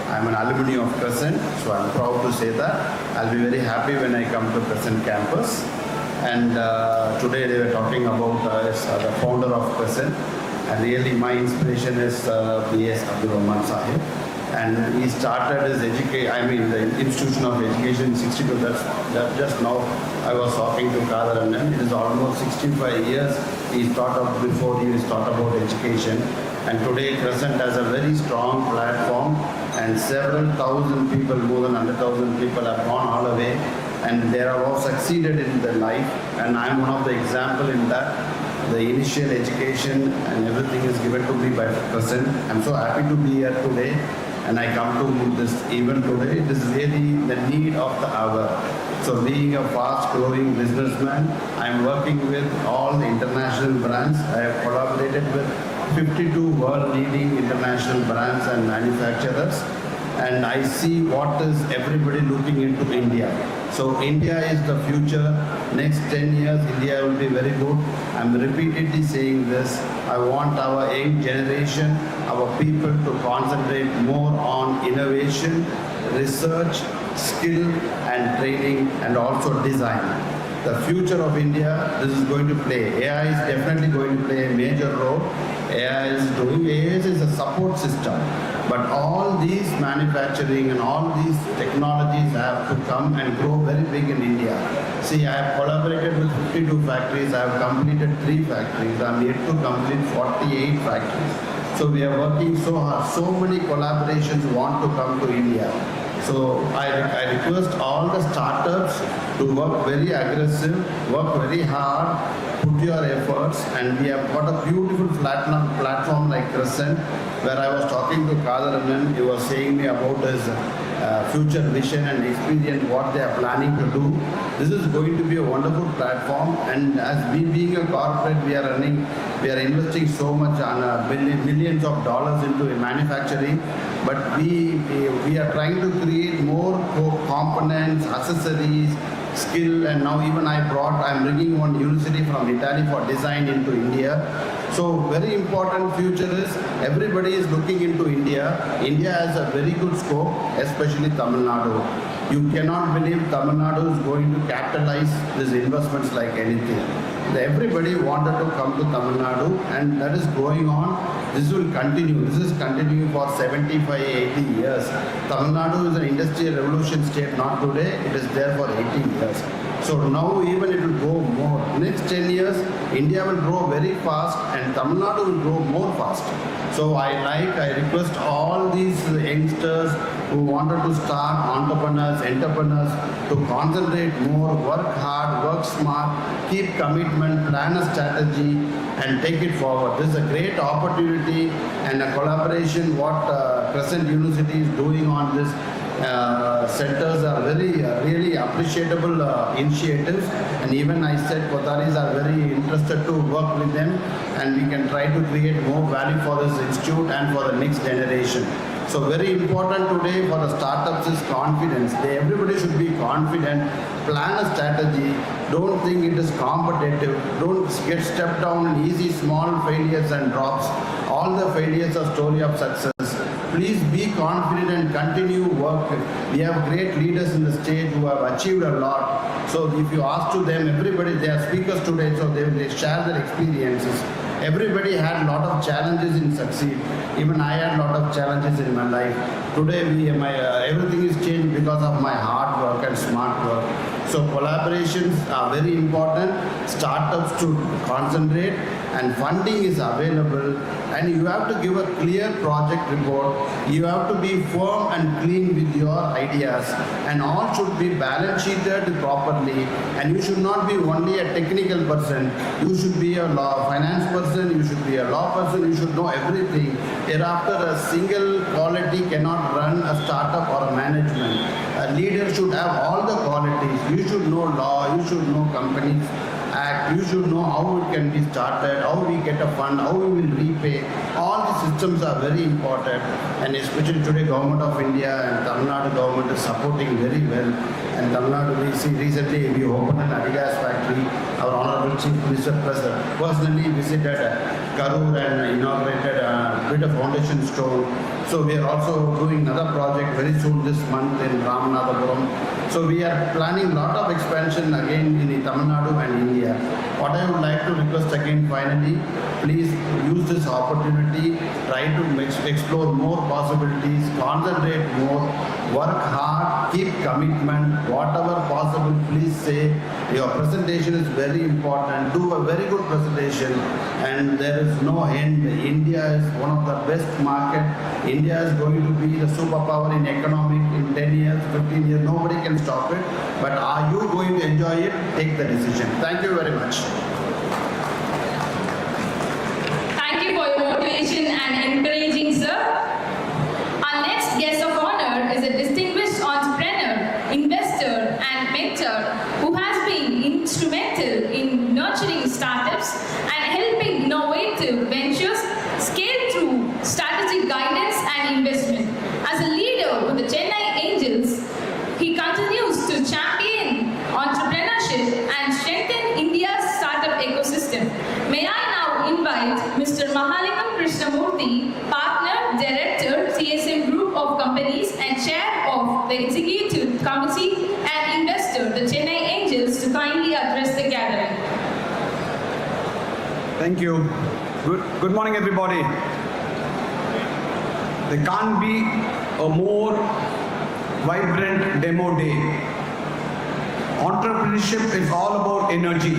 I'm an alumni of Crescent, so I'm proud to say that. I'll be very happy when I come to Crescent campus. And today they were talking about the founder of Crescent. And really my inspiration is B.S. Abdul Rahman Sahib. And he started his the Institution of Education in 62. That just now I was talking to Kader Annan. It is almost 65 years he thought of before he thought about education. And today Crescent has a very strong platform and several thousand people, more than 100,000 people have gone all the way and they have all succeeded in their life. And I'm one of the example in that. The initial education and everything is given to me by Crescent. I'm so happy to be here today. And I come to this event today. It is really the need of the hour. So being a fast-growing businessman, I'm working with all the international brands. I have collaborated with 52 world-leading international brands and manufacturers. And I see what is everybody looking into India. So India is the future. Next 10 years, India will be very good. I'm repeatedly saying this. I want our young generation, our people to concentrate more on innovation, research, skill and training and also design. The future of India, this is going to play. AI is definitely going to play a major role. AI is a support system. But all these manufacturing and all these technologies have to come and grow very big in India. See, I have collaborated with 52 factories. I have completed 3 factories. I am yet to complete 48 factories. So we are working so hard. So many collaborations want to come to India. So I request all the startups to work very aggressive, work very hard, put your efforts, and we have got a beautiful platform like Crescent, where I was talking to Kader Annan. He was saying me about his future vision and experience, what they are planning to do. This is going to be a wonderful platform, and as we being a corporate, we are investing so much on millions of dollars into manufacturing, but we are trying to create more components, accessories, skill, and now even I'm bringing one university from Italy for design into India. So very important future is everybody is looking into India. India has a very good scope, especially Tamil Nadu. You cannot believe Tamil Nadu is going to capitalize these investments like anything. Everybody wanted to come to Tamil Nadu, and that is going on. This will continue. This is continuing for 75, 80 years. Tamil Nadu is an industrial revolution state, not today. It is there for 80 years. So now even it will go more. Next 10 years, India will grow very fast and Tamil Nadu will grow more fast. So I request all these youngsters who wanted to start entrepreneurs to concentrate more, work hard, work smart, keep commitment, plan a strategy and take it forward. This is a great opportunity and a collaboration what Crescent University is doing on this. Centers are very really appreciable initiatives, and even I said Kotaris are very interested to work with them, and we can try to create more value for this institute and for the next generation. So very important today for the startups is confidence. Everybody should be confident, plan a strategy, don't think it is competitive, don't get stepped down in easy small failures and drops. All the failures are story of success. Please be confident and continue work. We have great leaders in the state who have achieved a lot. So if you ask to them, everybody, they are speakers today, so they will share their experiences. Everybody had a lot of challenges in succeed. Even I had a lot of challenges in my life. Today, everything is changed because of my hard work and smart work. So collaborations are very important. Startups to concentrate, and funding is available. And you have to give a clear project report. You have to be firm and clean with your ideas, and all should be balance sheeted properly. And you should not be only a technical person. You should be a finance person. You should be a law person. You should know everything. Thereafter, a single quality cannot run a startup or a management. A leader should have all the qualities. You should know law. You should know companies act. You should know how it can be started, how we get a fund, how we will repay. All these systems are very important, and especially today Government of India and Tamil Nadu government is supporting very well. And Tamil Nadu, we see recently we opened an Adidas factory. Our Honorable Chief Minister personally visited Karur and inaugurated with a foundation stone. So we are also doing another project very soon this month in Ramanathapuram. So we are planning a lot of expansion again in Tamil Nadu and India. What I would like to request again finally, please use this opportunity, try to explore more possibilities, concentrate more, work hard, keep commitment, whatever possible, please say. Your presentation is very important. Do a very good presentation, and there is no end. India is one of the best market. India is going to be the superpower in economic in 10 years, 15 years. Nobody can stop it. But are you going to enjoy it? Take the decision. Thank you very much. Thank you for your motivation and encouraging, sir. Our next guest of honor is a distinguished entrepreneur, investor, and mentor who has been instrumental in nurturing startups and helping innovative ventures scale through strategic guidance and investment. As a leader with the Chennai Angels, he continues to champion entrepreneurship and strengthen India's startup ecosystem. May I now invite Mr. Mahalingam Krishnamurthy, Partner, Director, TSM Group of Companies and Chair of the Executive Committee and Investor, the Chennai Angels, to kindly address the gathering. Thank you. Good morning, everybody. There can't be a more vibrant demo day. Entrepreneurship is all about energy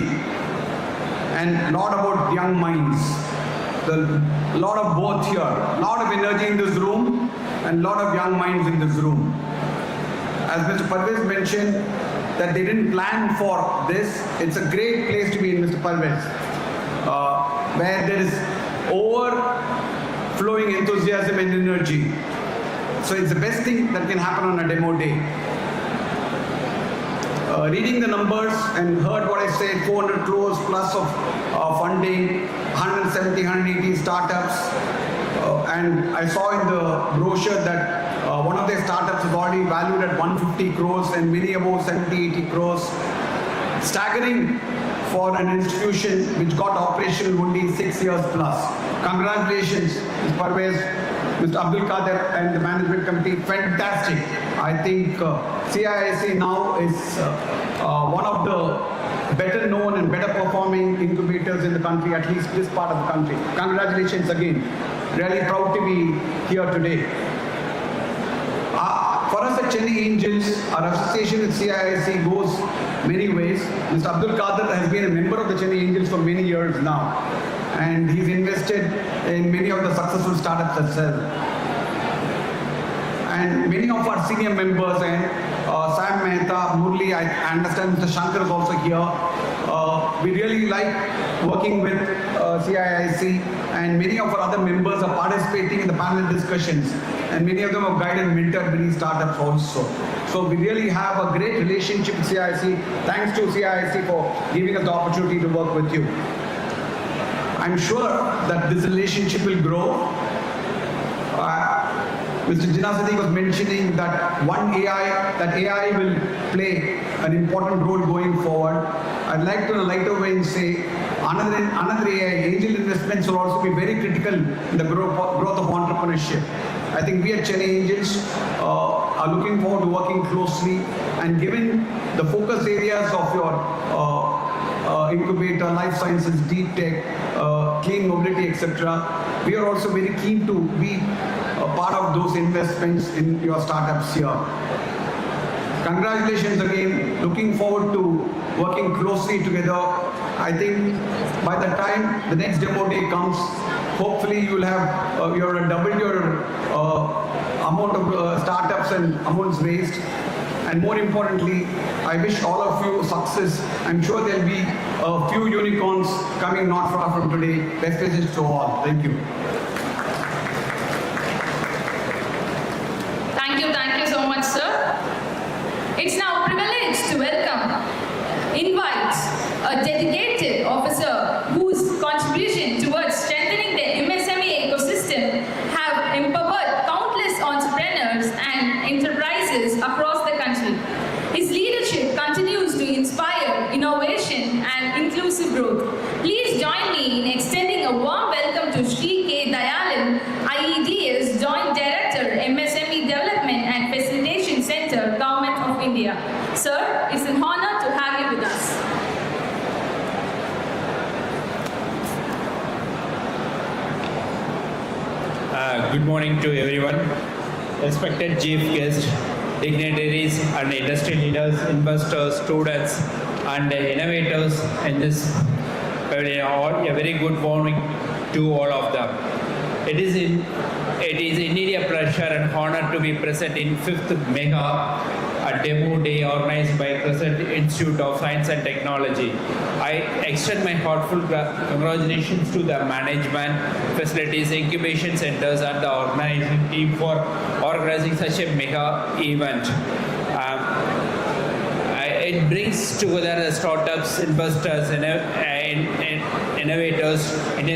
and not about young minds. A lot of both here. A lot of energy in this room and a lot of young minds in this room. As Mr. Parvez mentioned, that they didn't plan for this. It's a great place to be in, Mr. Parvez, where there is overflowing enthusiasm and energy. So it's the best thing that can happen on a demo day. Reading the numbers and heard what I said, 400 crores plus of funding, 170, 180 startups. And I saw in the brochure that one of their startups is already valued at 150 crores and many above 70, 80 crores. Staggering for an institution which got operational only 6 years plus. Congratulations, Mr. Parvez, Mr. Abdul Kader and the management committee. Fantastic. I think CIIC now is one of the better known and better performing incubators in the country, at least this part of the country. Congratulations again. Really proud to be here today. For us at Chennai Angels, our association with CIIC goes many ways. Mr. Abdul Qadir has been a member of the Chennai Angels for many years now, and he's invested in many of the successful startups as well. And many of our senior members and Sam Mehta, Murli, I understand Mr. Shankar is also here. We really like working with CIIC, and many of our other members are participating in the panel discussions, and many of them have guided and mentored many startups also. So we really have a great relationship with CIIC. Thanks to CIIC for giving us the opportunity to work with you. I'm sure that this relationship will grow. Mr. Jinasati was mentioning that AI will play an important role going forward. I'd like to in a lighter way say another AI, angel investments will also be very critical in the growth of entrepreneurship. I think we at Chennai Angels are looking forward to working closely, and given the focus areas of your incubator, life sciences, deep tech, clean mobility, etc., we are also very keen to be a part of those investments in your startups here. Congratulations again. Looking forward to working closely together. I think by the time the next demo day comes, hopefully you will have doubled your amount of startups and amounts raised. And more importantly, I wish all of you success. I'm sure there'll be a few unicorns coming not far from today. Best wishes to all. Thank you. Thank you so much, sir. It's now a privilege to invite a dedicated officer whose contribution towards strengthening the MSME ecosystem have empowered countless entrepreneurs and enterprises across the country. His leadership continues to inspire innovation and inclusive growth. Please join me in extending a warm welcome to Shri K. Dayalan, IEDS Joint Director, MSME Development and Facilitation Center, Government of India. Sir, it's an honor to have you with us. Good morning to everyone. Respected chief guests, dignitaries and industry leaders, investors, students and innovators in this pavilion, a very good morning to all of them. It is indeed a pleasure and honor to be present in 5th Mega Demo Day organized by Crescent Institute of Science and Technology. I extend my heartfelt congratulations to the management, facilities, incubation centers and the organizing team for organizing such a mega event. It brings together the startups, investors, innovators in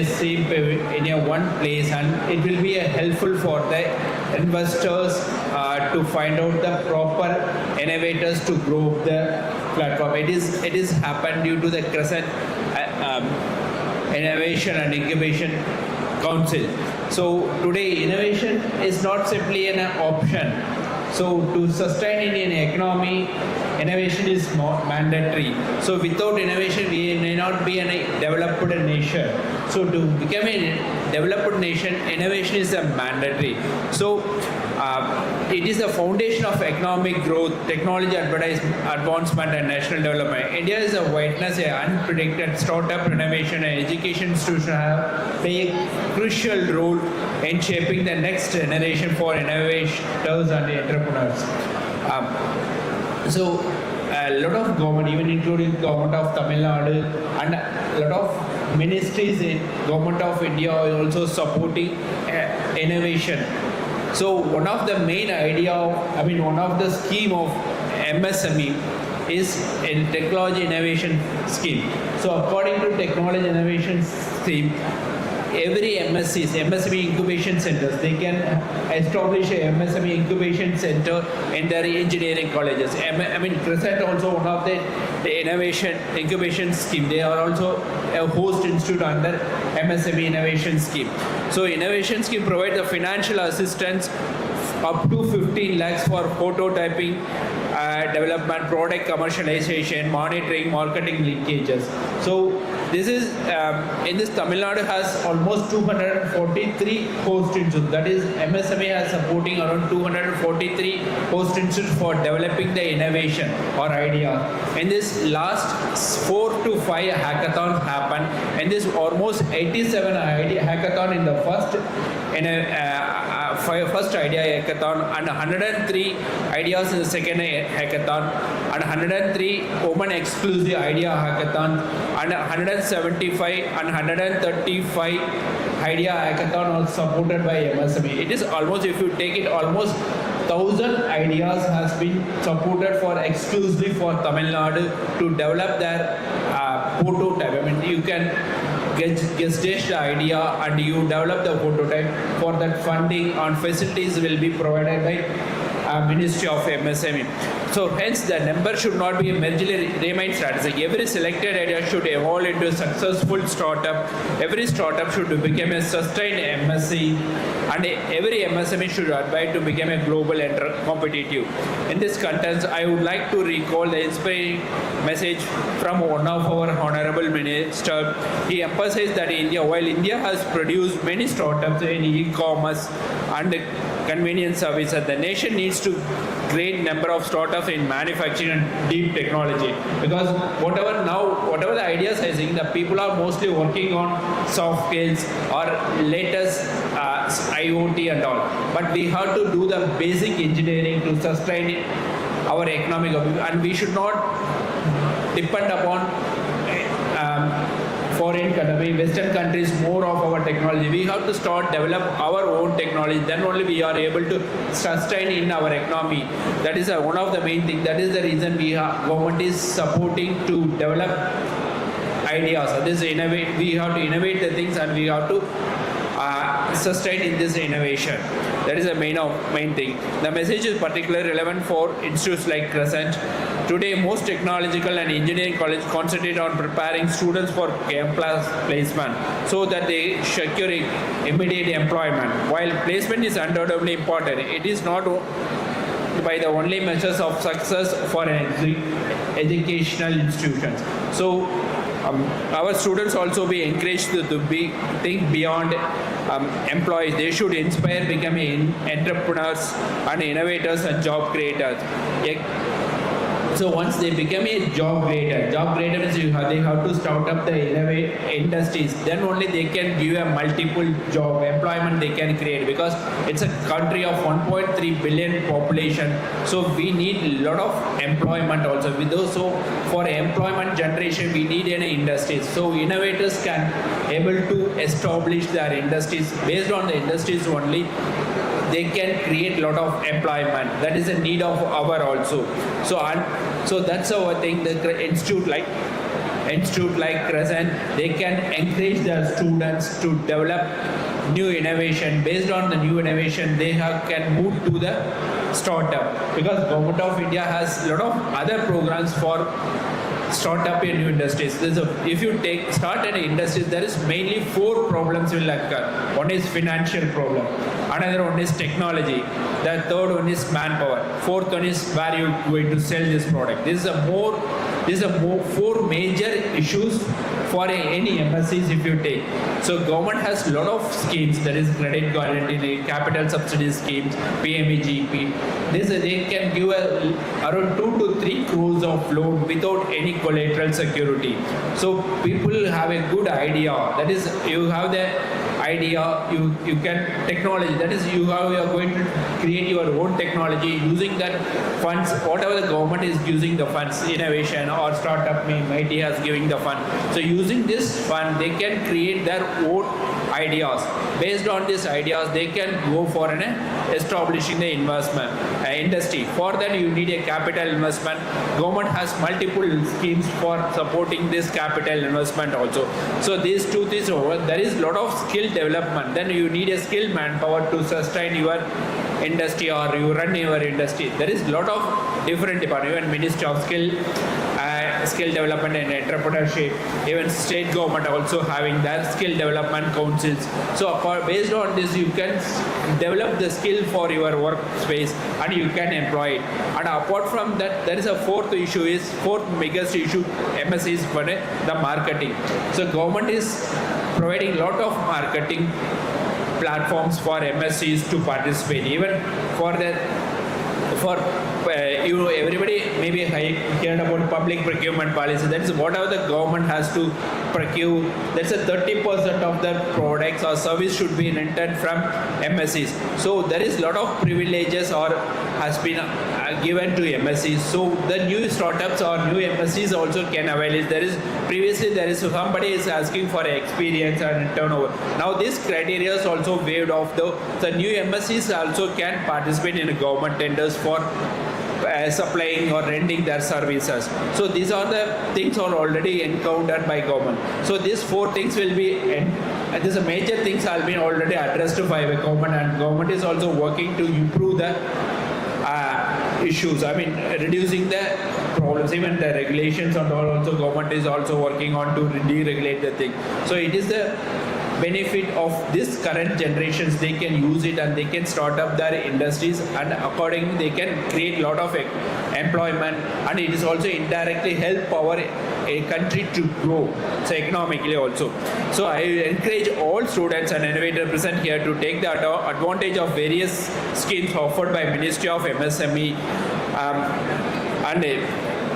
a one place, and it will be helpful for the investors to find out the proper innovators to grow the platform. It is happened due to the Crescent Innovation and Incubation Council. So today innovation is not simply an option. So to sustain in an economy, innovation is not mandatory. So without innovation, we may not be a developed nation. So to become a developed nation, innovation is a mandatory. So it is the foundation of economic growth, technology advancement and national development. India is a witness an unpredicted startup innovation and education institutions have played a crucial role in shaping the next generation for innovators and entrepreneurs. So a lot of government, even including government of Tamil Nadu and a lot of ministries in government of India are also supporting innovation. So one of the main one of the scheme of MSME is in technology innovation scheme. So according to technology innovation scheme, every MSME incubation centers, they can establish a MSME incubation center in their engineering colleges. Crescent also one of the innovation incubation scheme. They are also a host institute under MSME innovation scheme. So innovation scheme provides the financial assistance up to 15 lakhs for prototyping, development, product commercialization, monitoring, marketing linkages. So this is in this Tamil Nadu has almost 243 host institutes. That is, MSME has supporting around 243 host institutes for developing the innovation or idea. In this last 4 to 5 hackathons happened, and this almost 87 idea hackathon in the first first idea hackathon, and 103 ideas in the second hackathon, and 103 women exclusive idea hackathon, and 175 and 135 idea hackathon was supported by MSME. It is almost, if you take it, almost 1,000 ideas has been supported for exclusively for Tamil Nadu to develop their prototype. I mean, you can gestate the idea and you develop the prototype. For that, funding and facilities will be provided by Ministry of MSME. So hence the number should not be merely remain static. Every selected idea should evolve into a successful startup. Every startup should become a sustained MSC, and every MSME should aspire to become a global competitive. In this context, I would like to recall the inspiring message from one of our honorable minister. He emphasized that while India has produced many startups in e-commerce and convenience services, the nation needs to great number of startups in manufacturing and deep technology, because whatever the ideas I think the people are mostly working on soft skills or latest IoT and all, but we have to do the basic engineering to sustain our economic, and we should not depend upon foreign countries, Western countries, more of our technology. We have to start develop our own technology. Then only we are able to sustain in our economy. That is one of the main things. That is the reason government is supporting to develop ideas. This innovate. We have to innovate the things, and we have to sustain in this innovation. That is the main thing. The message is particularly relevant for institutes like Crescent. Today, most technological and engineering colleges concentrate on preparing students for campus placement so that they secure immediate employment. While placement is undoubtedly important, it is not by the only measures of success for an educational institutions. So our students also be encouraged to think beyond employees. They should inspire becoming entrepreneurs and innovators and job creators. So once they become a job creator means they have to start up the industries. Then only they can give a multiple job employment they can create, because it's a country of 1.3 billion population. So we need a lot of employment also. So for employment generation, we need an industries. So innovators can able to establish their industries. Based on the industries only, they can create a lot of employment. That is a need of our also. So that's our thing. The institute like Crescent, they can encourage their students to develop new innovation. Based on the new innovation, they can move to the startup, because Government of India has a lot of other programs for start up in new industries. If you start an industry, there is mainly 4 problems will occur. One is financial problem, another one is technology, the third one is manpower, fourth one is where you going to sell this product. This is a 4 major issues for any MSCs if you take. So government has a lot of schemes, that is credit guarantee, capital subsidy schemes, PMEGP. They can give around 2 to 3 crores of loan without any collateral security. So people have a good idea. That is, you have the idea, you can technology. That is, you are going to create your own technology using that funds, whatever the government is using the funds, innovation or startup MIT has giving the fund. So using this fund, they can create their own ideas. Based on these ideas, they can go for establishing the investment industry. For that, you need a capital investment. Government has multiple schemes for supporting this capital investment also. So these 2 things over, there is a lot of skill development. Then you need a skilled manpower to sustain your industry or you run your industry. There is a lot of different departments, even Ministry of Skill, skill development and entrepreneurship. Even state government also having their skill development councils. So based on this, you can develop the skill for your workspace and you can employ it. And apart from that, there is a fourth biggest issue, MSc is for the marketing. So government is providing lot of marketing platforms for MSCs to participate. Even for everybody maybe heard about public procurement policy. That is whatever the government has to procure, that's a 30% of the products or service should be rented from MSCs. So there is a lot of privileges or has been given to MSCs. So the new startups or new MSCs also can avail it. There is somebody is asking for experience and turnover. Now this criteria is also waived off. The new MSCs also can participate in government tenders for supplying or renting their services. So these are the things are already encountered by government. So these four things will be, these are major things have been already addressed by the government, and government is also working to improve the issues. I mean, reducing the problems, even the regulations and all. Also, government is also working on to deregulate the thing. So it is the benefit of this current generations, they can use it and they can start up their industries, and accordingly they can create a lot of employment, and it is also indirectly help our country to grow, so economically also. So I encourage all students and innovators present here to take the advantage of various schemes offered by Ministry of MSME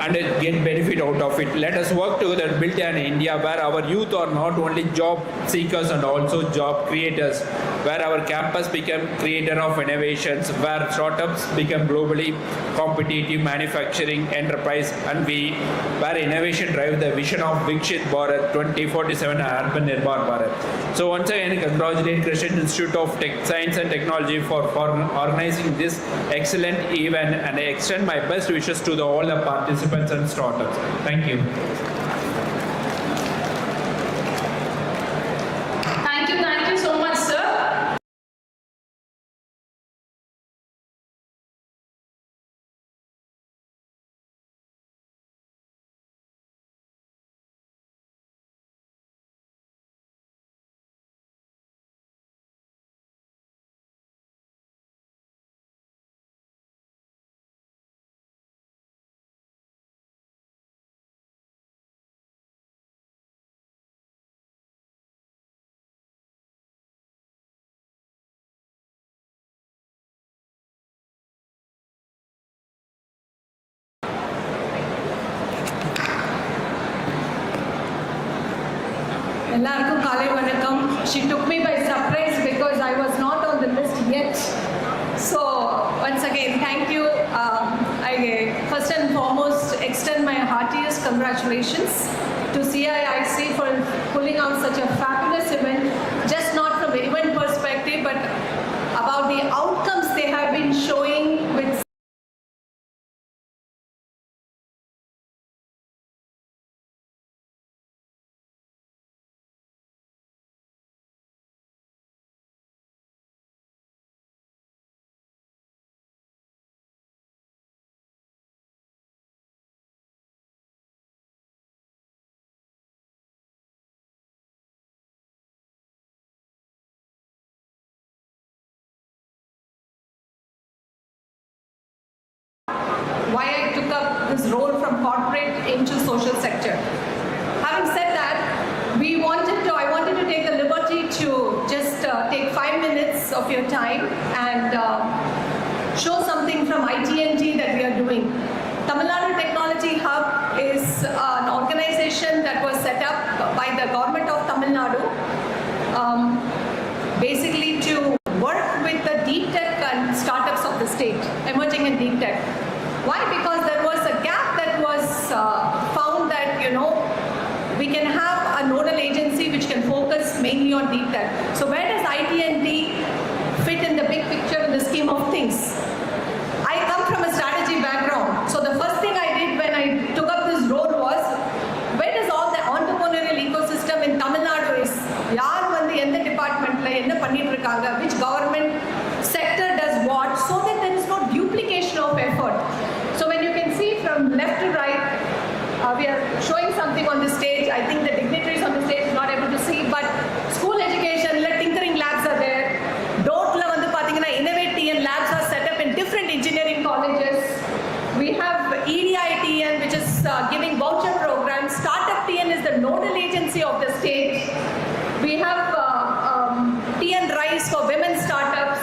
and get benefit out of it. Let us work together to build an India where our youth are not only job seekers and also job creators, where our campus become creator of innovations, where startups become globally competitive manufacturing enterprise, and where innovation drive the vision of Vikshit Bharat 2047 and Urban Nirbhar Bharat. So once again, congratulate Christian Institute of Science and Technology for organizing this excellent event, and I extend my best wishes to all the participants and startups. Thank you. Thank you so much, sir. எல்லாருக்கும் காலை வணக்கம். She took me by surprise because I was not on the list yet. So once again, thank you. I first and foremost extend my heartiest congratulations to CIIC for pulling out such a fabulous event, just not from the event perspective, but about the outcomes they have been showing with why I took up this role from corporate into social sector. Having said that, I wanted to take the liberty to just take 5 minutes of your time and show something from ITNT that we are doing. Tamil Nadu Technology Hub is an organization that was set up by the government of Tamil Nadu, basically to work with the deep tech and startups of the state, emerging in deep tech. Why? Because there was a gap that was found that, we can have a nodal agency which can focus mainly on deep tech. So where does ITNT fit in the big picture in the scheme of things? I come from a strategy background. So the first thing I did when I took up this role was, where does all the entrepreneurial ecosystem in Tamil Nadu is? Yaar vandu endha department la enna pannit irukanga, which government sector does what, so that there is no duplication of effort. So when you can see from left to right, we are showing something on the stage. I think the dignitaries on the stage are not able to see, but school education, tinkering labs are there. Dotla vandu pathina Innovate TN labs are set up in different engineering colleges. We have EDITN, which is giving voucher programs. Startup TN is the nodal agency of the state. We have TN Rise for women startups.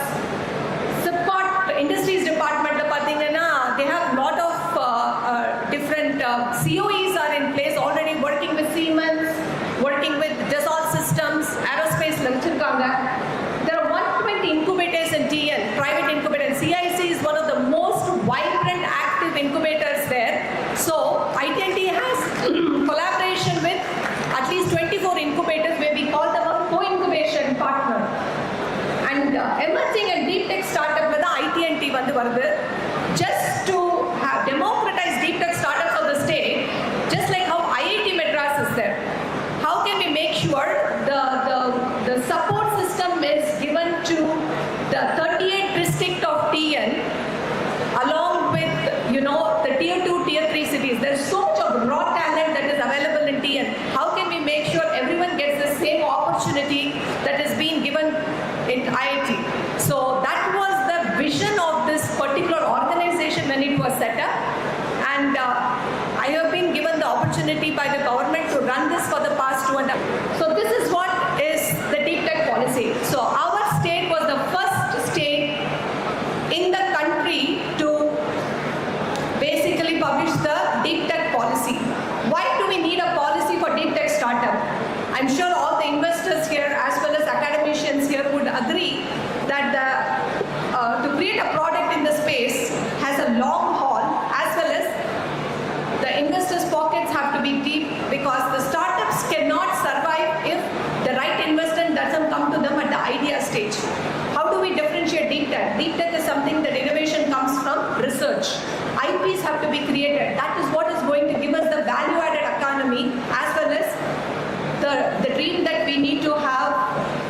Support Industries Department, they have a lot of different COEs are in place already, working with Siemens, working with Dassault Systems, Aerospace. There are 120 incubators in TN, private incubators. CIIC is one of the most vibrant, active incubators there. So ITNT has collaboration with at least 24 incubators where we call them a co-incubation partner. And emerging and deep tech startup with the ITNT vandu varudhu. Just to have democratize deep tech startups of the state, just like how IIT Madras is there. How can we make sure the support system is given to the 38 district of TN along with, the tier 2, tier 3 cities? There's so much of raw talent that is available in TN. How can we make sure everyone gets the same opportunity that is being given in IIT? So that was the vision of this particular organization when it was set up, and I have been given the opportunity by the government to run this for the past 2.5. So this is what is the deep tech policy. So our state was the first state in the country to basically publish the deep tech policy. Why do we need a policy for deep tech startup? I'm sure all the investors here as well as academicians here would agree that to create a product in the space has a long haul, as well as the investors' pockets have to be deep, because the startups cannot survive if the right investment doesn't come to them at the idea stage. How do we differentiate deep tech? Deep tech is something that innovation comes from research. IPs have to be created. That is what is going to give us the value-added economy, as well as the dream that we need to have,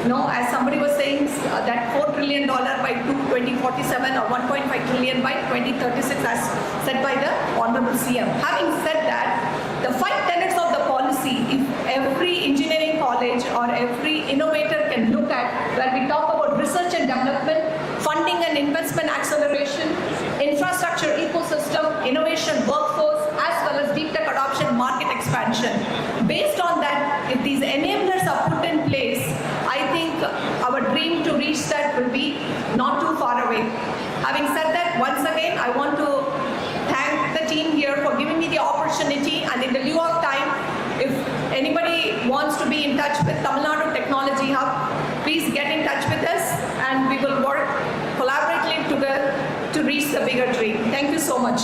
as somebody was saying, that $4 trillion by 2047 or 1.5 trillion by 2036 as said by the Honorable CM. Having said that, the 5 tenets of the policy, if every engineering college or every innovator can look at, where we talk about research and development, funding and investment acceleration, infrastructure ecosystem, innovation workforce, as well as deep tech adoption, market expansion. Based on that, if these enablers are put in place, I think our dream to reach that will be not too far away. Having said that, once again, I want to thank the team here for giving me the opportunity, and in the lieu of time, if anybody wants to be in touch with Tamil Nadu Technology Hub, please get in touch with us and we will work collaboratively together to reach the bigger dream. Thank you so much.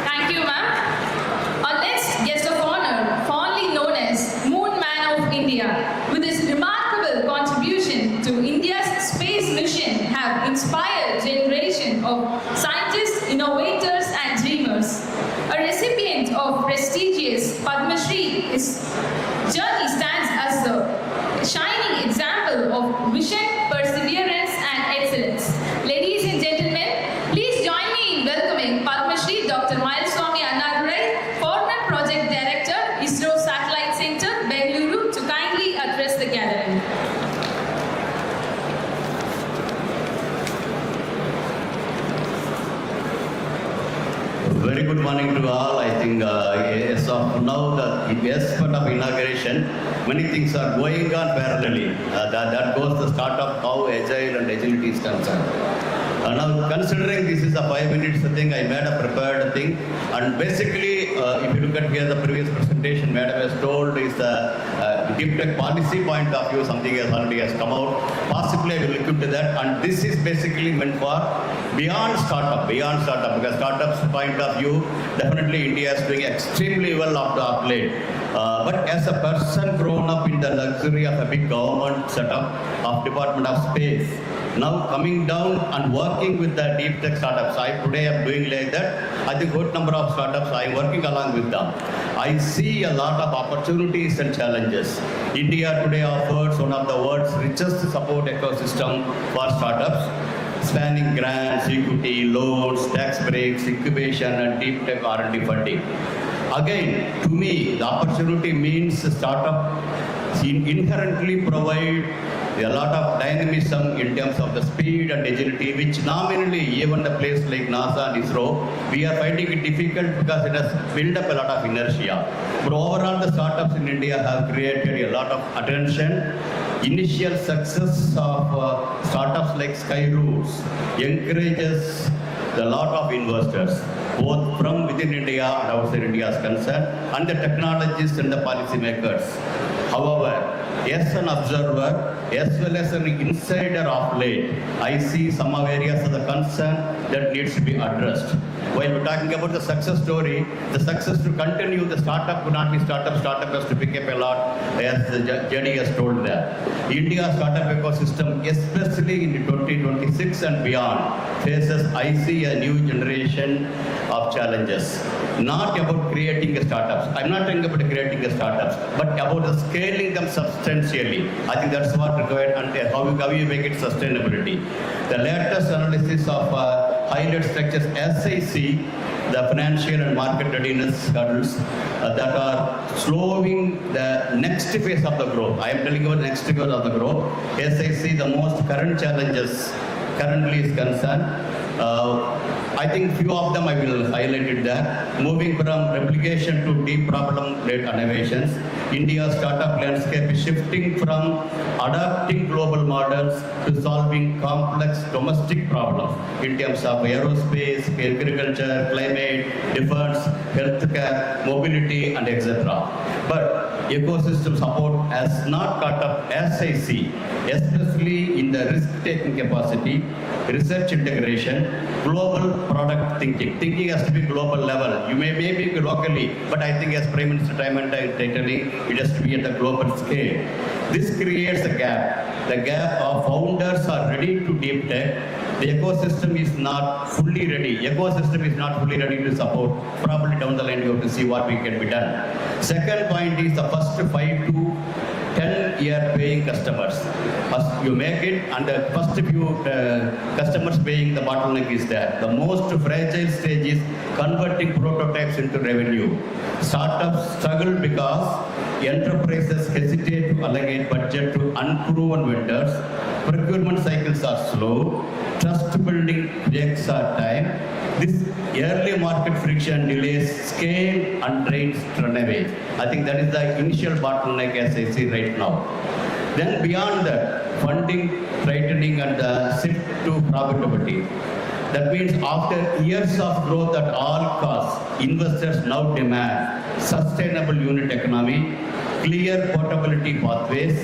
Thank you, ma'am. Our next guest of honor, fondly known as Moon Man of India, with his remarkable contribution to India's space mission, have inspired a generation of scientists, innovators and dreamers. A recipient of prestigious Padma Shri, his journey stands as a shining example of vision, perseverance and excellence. Ladies and gentlemen, please join me in welcoming Padma Shri Dr. Mayalswamy Annadurai, former project director, ISRO Satellite Center, Bengaluru, to kindly address the gathering. Very good morning to all. I think as of now, the aspect of inauguration, many things are going on parallelly. That goes the start of how agile and agility is concerned. Now, considering this is a 5 minutes thing, I made a prepared thing. And basically, if you look at here, the previous presentation, Madam has told is the deep tech policy point of view, something already has come out. Possibly, I will look into that. And this is basically meant for beyond startup, because startups point of view, definitely India is doing extremely well after of late. But as a person grown up in the luxury of a big government setup of Department of Space, now coming down and working with the deep tech startups, today I'm doing like that. I think good number of startups, I'm working along with them. I see a lot of opportunities and challenges. India today offers one of the world's richest support ecosystem for startups. spanning grants, equity, loans, tax breaks, incubation, and deep tech R&D funding. Again, to me, the opportunity means startup inherently provide a lot of dynamism in terms of the speed and agility, which nominally even a place like NASA and ISRO, we are finding it difficult because it has built up a lot of inertia. But overall, the startups in India have created a lot of attention. Initial success of startups like Skyroos encourages a lot of investors, both from within India and outside India is concerned, and the technologists and the policymakers. However, as an observer, as well as an insider of late, I see some areas of the concern that needs to be addressed. While we're talking about the success story, the success to continue, the startup could not be startup has to pick up a lot, as the JD has told there. India's startup ecosystem, especially in 2026 and beyond, faces, I see, a new generation of challenges. Not about creating a startups. I'm not talking about creating a startups, but about the scaling them substantially. I think that's what required, and how you make it sustainability. The latest analysis of highlight structures CIIC, the financial and market readiness hurdles that are slowing the next phase of the growth. I am telling you the next phase of the growth. CIIC, the most current challenges currently is concerned. I think few of them I will highlight it there. Moving from replication to deep problem-led innovations, India's startup landscape is shifting from adapting global models to solving complex domestic problems in terms of aerospace, agriculture, climate, defense, healthcare, mobility, and etc. But ecosystem support has not caught up as I see, especially in the risk-taking capacity, research integration, global product thinking. Thinking has to be global level. You may be locally, but I think as Prime Minister Diamond is telling, it has to be at the global scale. This creates a gap. The gap of founders are ready to deep tech. The ecosystem is not fully ready. Ecosystem is not fully ready to support. Probably down the line you have to see what we can be done. Second point is the first 5 to 10-year paying customers. First you make it, and the first few customers paying, the bottleneck is there. The most fragile stage is converting prototypes into revenue. Startups struggle because enterprises hesitate to allocate budget to unproven vendors. Procurement cycles are slow. Trust building takes our time. This early market friction delays scale and drains runaway. I think that is the initial bottleneck as I see right now. Then beyond that, funding, tightening, and the shift to profitability. That means after years of growth at all costs, investors now demand sustainable unit economy, clear portability pathways,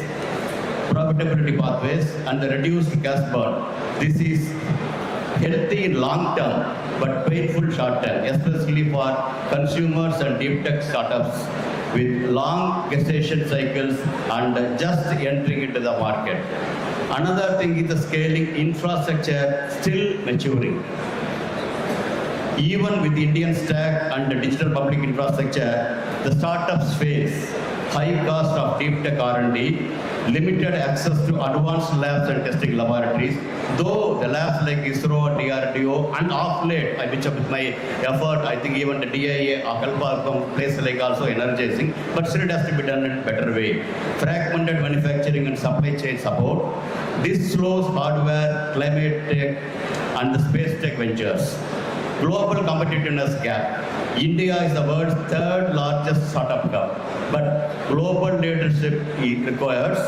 profitability pathways, and the reduced cash burn. This is healthy in long term, but painful short term, especially for consumers and deep tech startups with long gestation cycles and just entering into the market. Another thing is the scaling infrastructure still maturing. Even with the Indian stack and the digital public infrastructure, the startups face high cost of deep tech R&D, limited access to advanced labs and testing laboratories, though the labs like ISRO, DRDO, and of late, which with my effort, I think even the DIA, Akalpa place like also energizing, but still it has to be done in a better way. Fragmented manufacturing and supply chain support. This slows hardware, climate tech, and the space tech ventures. Global competitiveness gap. India is the world's third largest startup hub, but global leadership requires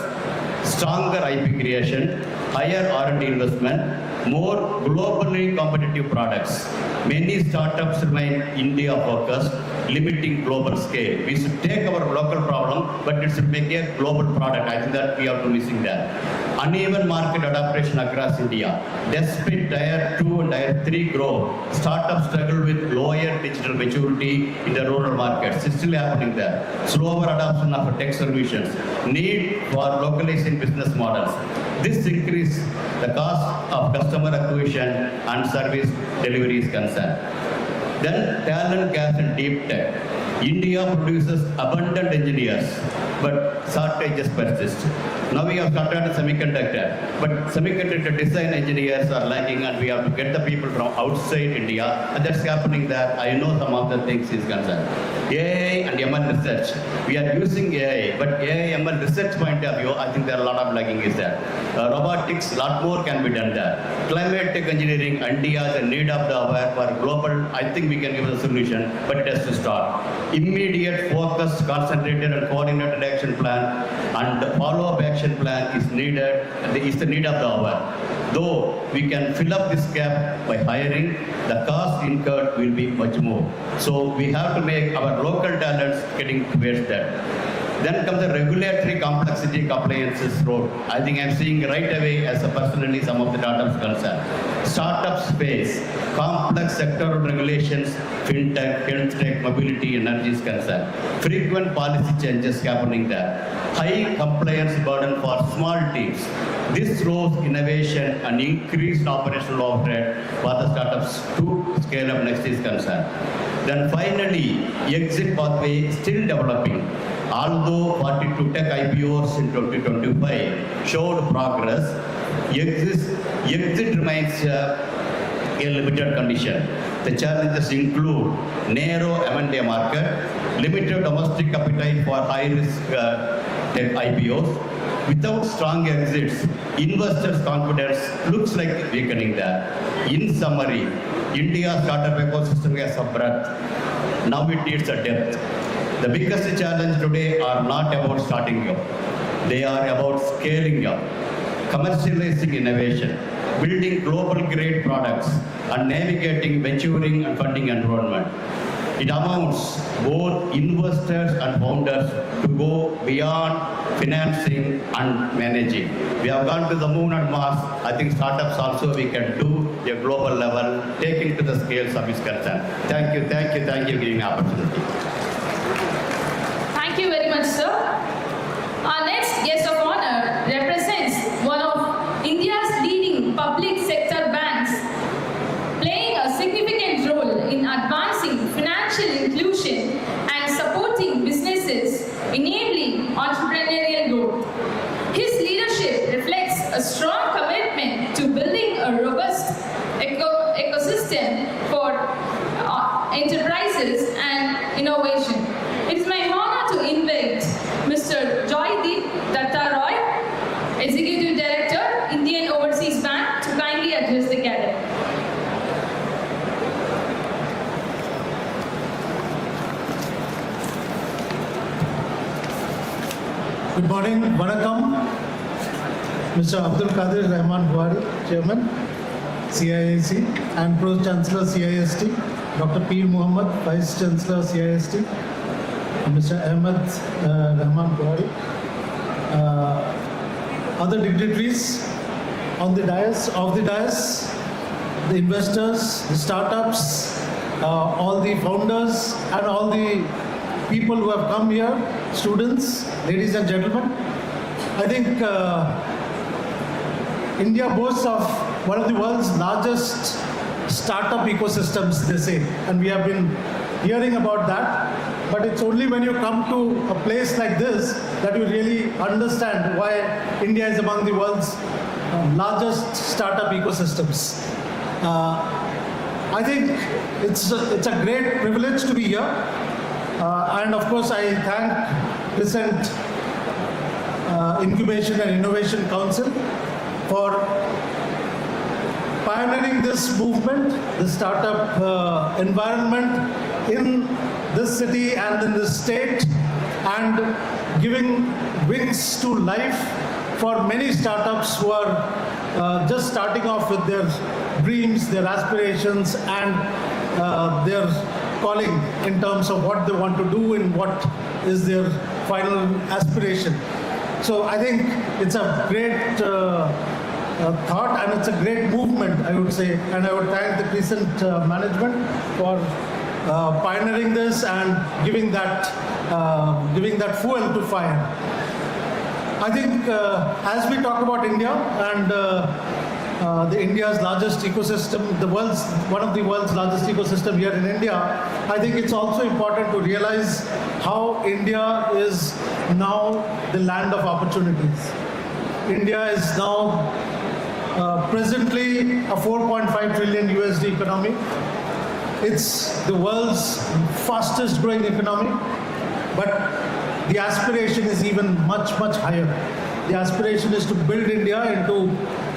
stronger IP creation, higher R&D investment, more globally competitive products. Many startups remain India focused, limiting global scale. We should take our local problem, but it should make a global product. I think that we have to missing that. Uneven market adaptation across India. Despite Tier 2 and Tier 3 growth, startups struggle with lower digital maturity in the rural markets. It's still happening there. Slower adoption of tech solutions. Need for localizing business models. This increases the cost of customer acquisition and service delivery is concerned. Then talent gap in deep tech. India produces abundant engineers, but shortages persist. Now we have started a semiconductor, but semiconductor design engineers are lacking, and we have to get the people from outside India, and that's happening there. I know some of the things is concerned. AI and ML research. We are using AI, but AI ML research point of view, I think there are a lot of lagging is there. Robotics, lot more can be done there. Climate tech engineering, India is a need of the hour for global. I think we can give a solution, but it has to start. Immediate, focused, concentrated, and coordinated action plan, and the follow-up action plan is needed. Is the need of the hour. Though we can fill up this gap by hiring, the cost incurred will be much more. So we have to make our local talents getting towards that. Then comes the regulatory complexity compliances road. I think I'm seeing right away as a personally some of the startups concerned. Startups face complex sectoral regulations, fintech, health tech, mobility, energy is concerned. Frequent policy changes happening there. High compliance burden for small teams. This slows innovation and increased operational overhead for the startups to scale up next is concerned. Then finally, exit pathway still developing. Although 42 tech IPOs in 2025 showed progress, exit remains a limited condition. The challenges include narrow M&A market, limited domestic appetite for high-risk tech IPOs. Without strong exits, investors' confidence looks like weakening there. In summary, India's startup ecosystem has a breadth. Now it needs a depth. The biggest challenge today are not about starting up. They are about scaling up, commercializing innovation, building global grade products, and navigating maturing and funding environment. It amounts both investors and founders to go beyond financing and managing. We have gone to the moon and Mars. I think startups also we can do a global level, taking to the scale of its concern. Thank you for giving me opportunity. Thank you very much, sir. Our next guest of honor represents one of India's leading public sector banks, playing a significant role in advancing financial inclusion and supporting businesses, enabling entrepreneurial growth. His leadership reflects a strong commitment to building a robust ecosystem for enterprises and innovation. It is my honor to invite Mr. Joydeep Datta Roy, Executive Director, Indian Overseas Bank, to kindly address the gathering. Good morning, Vanakkam. Mr. Abdul Qadir Rahman Buhari, Chairman, CIIC, and Pro Chancellor CIST, Dr. P. Muhammad, Vice Chancellor CIST, Mr. Ahmed Rahman Buhari, other dignitaries on the dais, the investors, the startups, all the founders, and all the people who have come here, students, ladies and gentlemen. I think India boasts of one of the world's largest startup ecosystems, they say, and we have been hearing about that. But it's only when you come to a place like this that you really understand why India is among the world's largest startup ecosystems. I think it's a great privilege to be here. And of course, I thank Crescent Incubation and Innovation Council for pioneering this movement, the startup environment in this city and in this state, and giving wings to life for many startups who are just starting off with their dreams, their aspirations, and their calling in terms of what they want to do and what is their final aspiration. So I think it's a great thought, and it's a great movement, I would say, and I would thank the Crescent management for pioneering this and giving that fuel to fire. I think as we talk about India and the India's largest ecosystem, one of the world's largest ecosystem here in India, I think it's also important to realize how India is now the land of opportunities. India is now presently a 4.5 trillion USD economy. It's the world's fastest growing economy, but the aspiration is even much, much higher. The aspiration is to build India into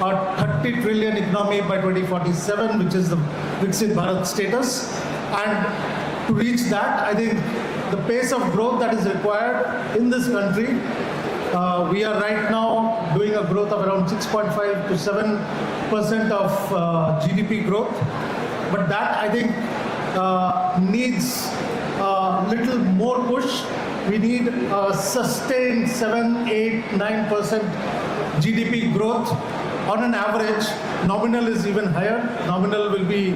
a 30 trillion economy by 2047, which is the Viksit Bharat status. And to reach that, I think the pace of growth that is required in this country, we are right now doing a growth of around 6.5 to 7% of GDP growth. But that, I think, needs a little more push. We need a sustained 7, 8, 9% GDP growth on an average. Nominal is even higher. Nominal will be,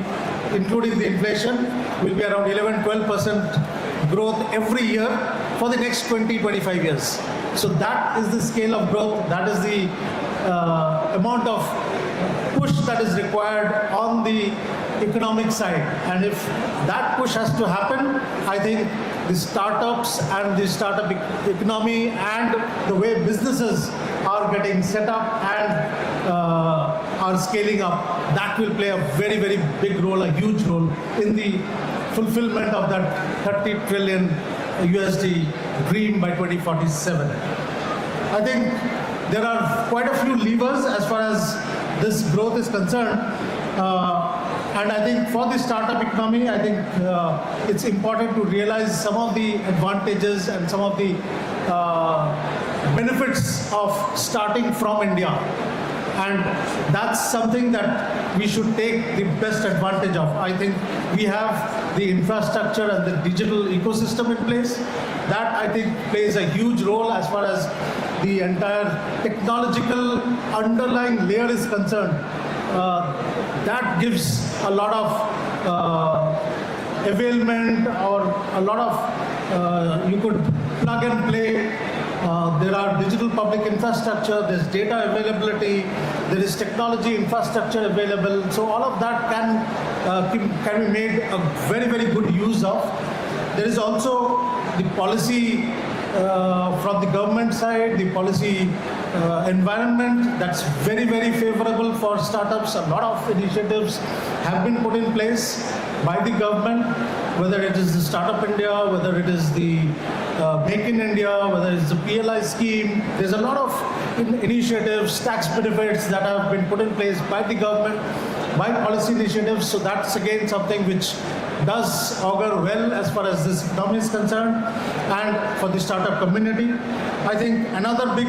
including the inflation, will be around 11-12% growth every year for the next 20-25 years. So that is the scale of growth. That is the amount of push that is required on the economic side. And if that push has to happen, I think the startups and the startup economy and the way businesses are getting set up and are scaling up, that will play a very, very big role, a huge role in the fulfillment of that 30 trillion USD dream by 2047. I think there are quite a few levers as far as this growth is concerned. And I think for the startup economy, I think it's important to realize some of the advantages and some of the benefits of starting from India. And that's something that we should take the best advantage of. I think we have the infrastructure and the digital ecosystem in place. That, I think, plays a huge role as far as the entire technological underlying layer is concerned. That gives a lot of availment, or a lot of, you could plug and play. There are digital public infrastructure, there's data availability, there is technology infrastructure available. So all of that can be made a very, very good use of. There is also the policy from the government side, the policy environment that's very, very favorable for startups. A lot of initiatives have been put in place by the government, whether it is the Startup India, whether it is the Make in India, whether it's the PLI scheme. There's a lot of initiatives, tax benefits that have been put in place by the government, by policy initiatives. So that's again something which does augur well as far as this economy is concerned. And for the startup community, I think another big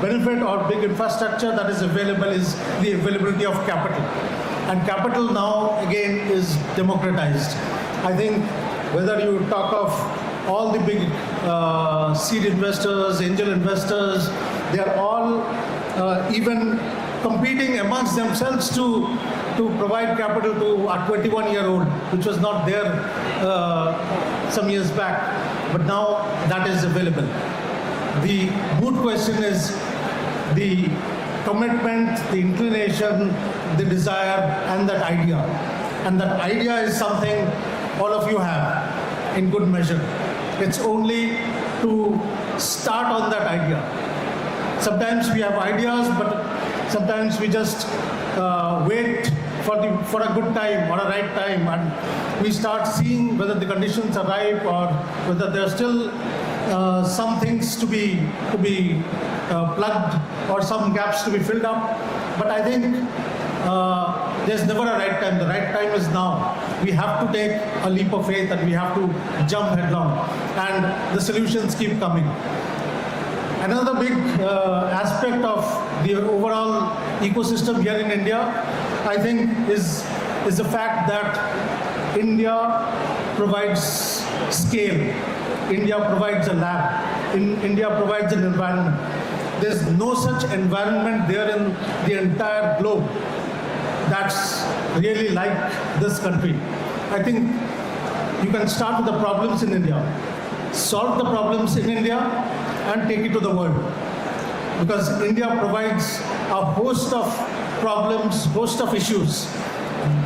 benefit or big infrastructure that is available is the availability of capital. And capital now again is democratized. I think whether you talk of all the big seed investors, angel investors, they are all even competing amongst themselves to provide capital to a 21-year-old, which was not there some years back, but now that is available. The moot question is the commitment, the inclination, the desire, and that idea. And that idea is something all of you have in good measure. It's only to start on that idea. Sometimes we have ideas, but sometimes we just wait for a good time or a right time, and we start seeing whether the conditions are ripe or whether there are still some things to be plugged or some gaps to be filled up. But I think there's never a right time. The right time is now. We have to take a leap of faith and we have to jump headlong, and the solutions keep coming. Another big aspect of the overall ecosystem here in India, I think, is the fact that India provides scale. India provides a lab. India provides an environment. There's no such environment there in the entire globe that's really like this country. I think you can start with the problems in India, solve the problems in India, and take it to the world. Because India provides a host of problems, host of issues.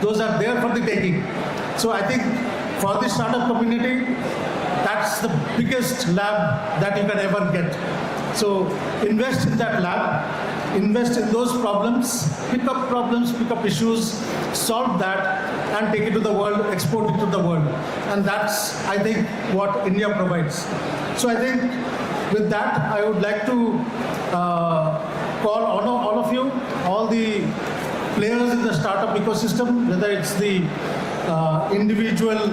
Those are there for the taking. So I think for the startup community, that's the biggest lab that you can ever get. So invest in that lab, invest in those problems, pick up issues, solve that, and take it to the world, export it to the world. And that's, I think, what India provides. So I think with that, I would like to call on all of you, all the players in the startup ecosystem, whether it's the individuals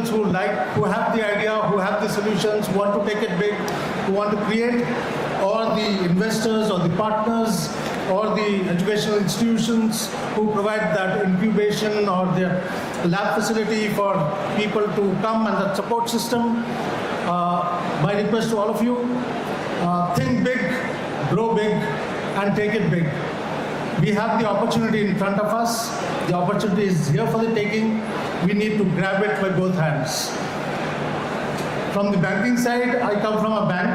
who have the idea, who have the solutions, who want to take it big, who want to create, or the investors or the partners or the educational institutions who provide that incubation or the lab facility for people to come, and the support system. My request to all of you, think big, grow big, and take it big. We have the opportunity in front of us. The opportunity is here for the taking. We need to grab it by both hands. From the banking side, I come from a bank,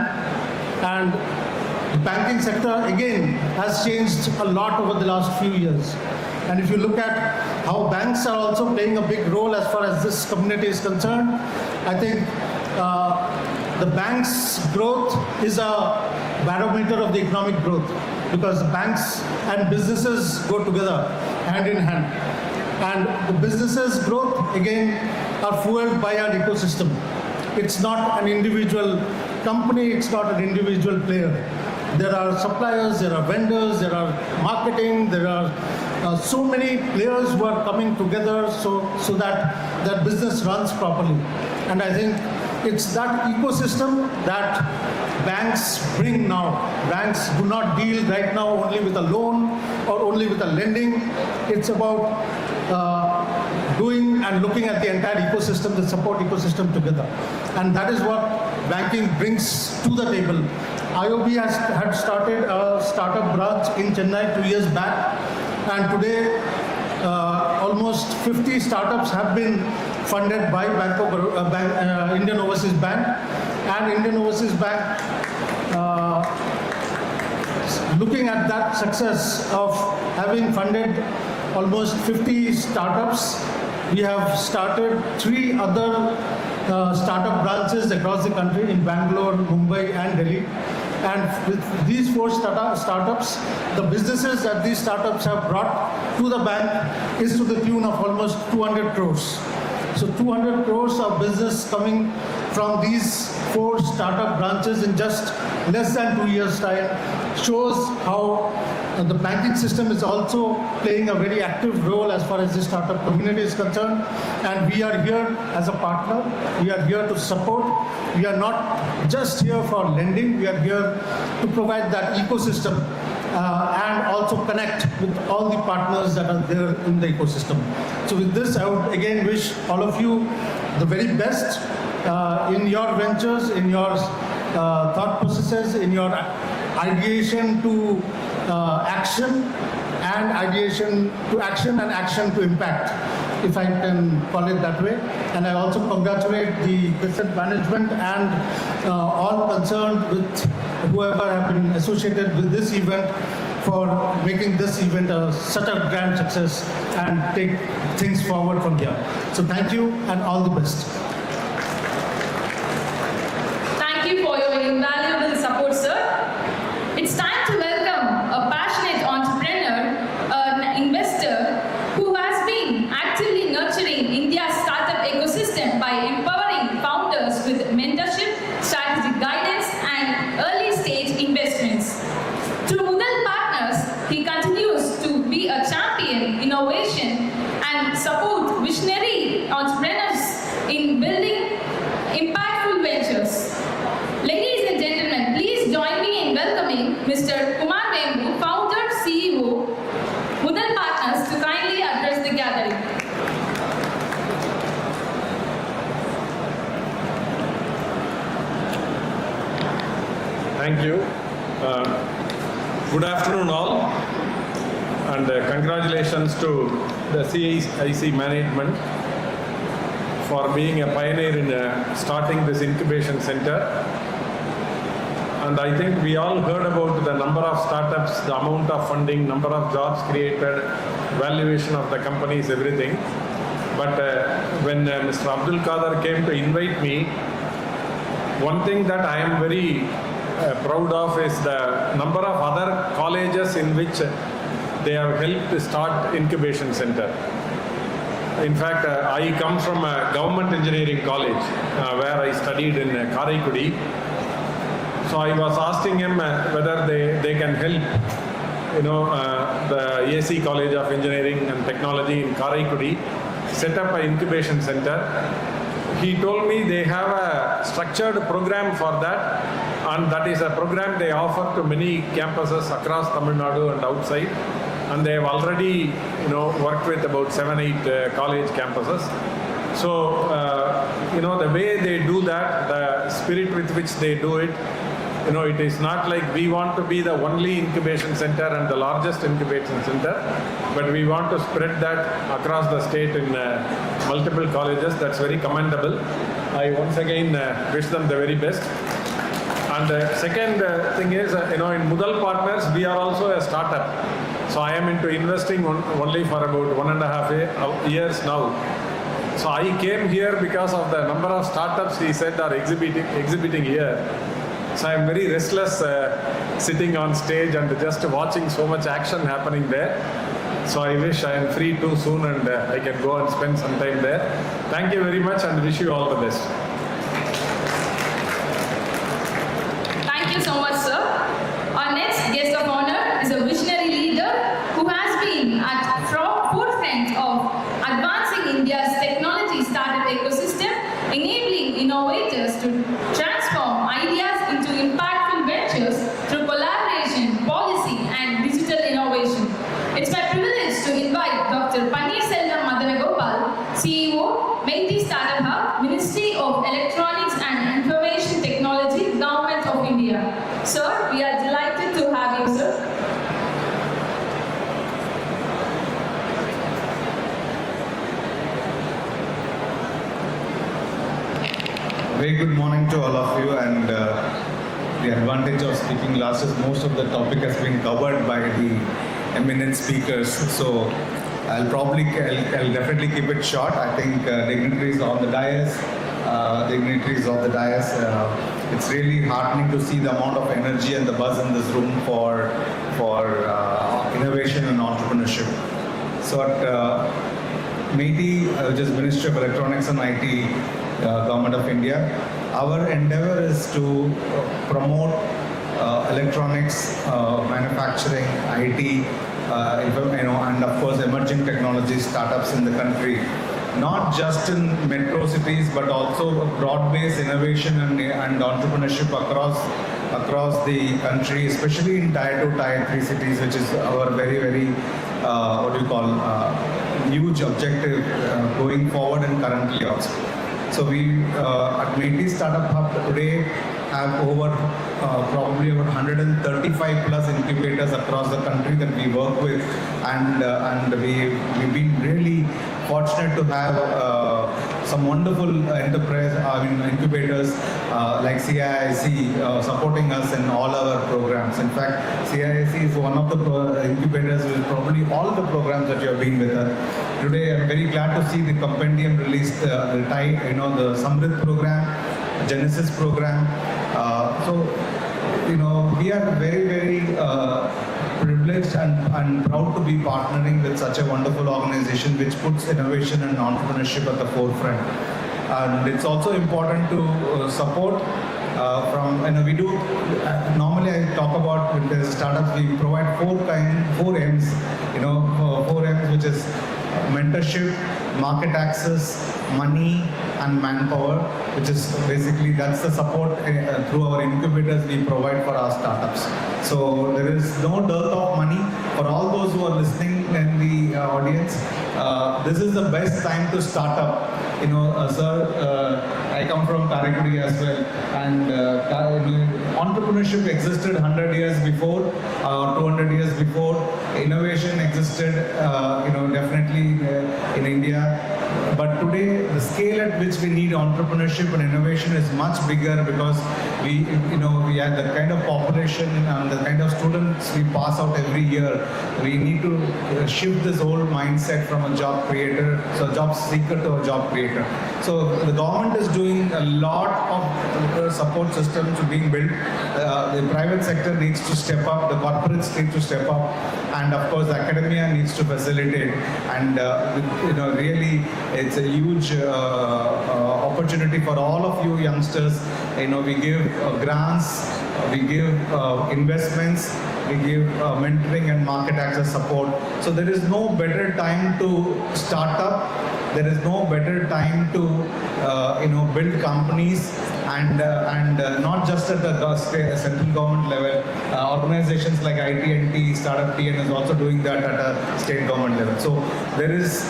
and the banking sector again has changed a lot over the last few years. And if you look at how banks are also playing a big role as far as this community is concerned, I think the bank's growth is a barometer of the economic growth, because banks and businesses go together hand in hand. And the businesses' growth, again, are fueled by an ecosystem. It's not an individual company, it's not an individual player. There are suppliers, there are vendors, there are marketing, there are so many players who are coming together so that that business runs properly. And I think it's that ecosystem that banks bring now. Banks do not deal right now only with a loan or only with a lending. It's about doing and looking at the entire ecosystem, the support ecosystem together. And that is what banking brings to the table. IOB had started a startup branch in Chennai 2 years back, and today almost 50 startups have been funded by Indian Overseas Bank. And Indian Overseas Bank, looking at that success of having funded almost 50 startups, we have started 3 other startup branches across the country in Bangalore, Mumbai and Delhi. And with these 4 startups, the businesses that these startups have brought to the bank is to the tune of almost 200 crores. So 200 crores of business coming from these 4 startup branches in just less than 2 years' time shows how the banking system is also playing a very active role as far as the startup community is concerned. And we are here as a partner. We are here to support. We are not just here for lending. We are here to provide that ecosystem and also connect with all the partners that are there in the ecosystem. So with this, I would again wish all of you the very best in your ventures, in your thought processes, in your ideation to action, and ideation to action, and action to impact, if I can call it that way. And I also congratulate the present management and all concerned with whoever have been associated with this event for making this event such a grand success and take things forward from here. So thank you and all the best. Thank you for your invaluable support, sir. It's time to welcome a passionate entrepreneur, an investor who has been actively nurturing India's startup ecosystem by empowering founders with mentorship, strategic guidance, and early-stage investments. Through Mudal Partners, he continues to be a champion innovation and support visionary entrepreneurs in building impactful ventures. Ladies and gentlemen, please join me in welcoming Mr. Kumar Vembu, founder, CEO, Mudal Partners, to kindly address the gathering. Thank you. Good afternoon all, and congratulations to the CIIC management for being a pioneer in starting this incubation center. And I think we all heard about the number of startups, the amount of funding, number of jobs created, valuation of the companies, everything. But when Mr. Abdul Kader came to invite me, one thing that I am very proud of is the number of other colleges in which they have helped to start incubation center. In fact, I come from a government engineering college where I studied in Karaikudi. So I was asking him whether they can help, the CIIC College of Engineering and Technology in Karaikudi set up an incubation center. He told me they have a structured program for that, and that is a program they offer to many campuses across Tamil Nadu and outside. And they have already, worked with about 7-8 college campuses. So, the way they do that, the spirit with which they do it, it is not like we want to be the only incubation center and the largest incubation center, but we want to spread that across the state in multiple colleges. That's very commendable. I once again wish them the very best. And the second thing is, in Mudal Partners, we are also a startup. So I am into investing only for about 1.5 years now. So I came here because of the number of startups he said are exhibiting here. So I am very restless sitting on stage and just watching so much action happening there. So I wish I am free too soon and I can go and spend some time there. Thank you very much and wish you all the best. Thank you so much, sir. Our next guest of honor is a visionary leader who has been at the forefront of advancing India's technology startup ecosystem, enabling innovators to transform ideas into impactful ventures through collaboration, policy, and digital innovation. It's my privilege to invite Dr. Pannirselvam Madanagopal, CEO, CIIC Startup Hub, Ministry of Electronics and Information Technology, Government of India. Sir, we are delighted to have you, sir. Very good morning to all of you, and the advantage of speaking last is most of the topic has been covered by the eminent speakers. So I'll definitely keep it short. I think dignitaries on the dais, it's really heartening to see the amount of energy and the buzz in this room for innovation and entrepreneurship. So at CIIC, which is Ministry of Electronics and IT, Government of India, our endeavor is to promote electronics, manufacturing, IT, and of course emerging technology startups in the country. Not just in metro cities, but also broad-based innovation and entrepreneurship across the country, especially in Tier 2, Tier 3 cities, which is our very, very, huge objective going forward and currently also. So we at CIIC Startup Hub today have probably over 135 plus incubators across the country that we work with, and we've been really fortunate to have some wonderful incubators like CIIC supporting us in all our programs. In fact, CIIC is one of the incubators with probably all the programs that you have been with us. Today, I'm very glad to see the compendium released, the Samrit program, Genesis program. We are very, very privileged and proud to be partnering with such a wonderful organization which puts innovation and entrepreneurship at the forefront. And it's also important to support we do, normally I talk about with the startups, we provide four M's, which is mentorship, market access, money, and manpower, which is basically, that's the support through our incubators we provide for our startups. So there is no dearth of money. For all those who are listening in the audience, this is the best time to start up. Sir, I come from Karaikudi as well, and entrepreneurship existed 100 years before, 200 years before. Innovation existed, definitely in India. But today, scale at which we need entrepreneurship and innovation is much bigger because we have the kind of population and the kind of students we pass out every year. We need to shift this old mindset from a job creator, so job seeker to a job creator. So the government is doing a lot of support systems being built. The private sector needs to step up, the corporates need to step up, and of course academia needs to facilitate. And really it's a huge opportunity for all of you youngsters. We give grants, we give investments, we give mentoring and market access support. So there is no better time to start up. There is no better time to build companies and not just at the central government level. Organizations like IT&T, Startup TN is also doing that at a state government level. So there is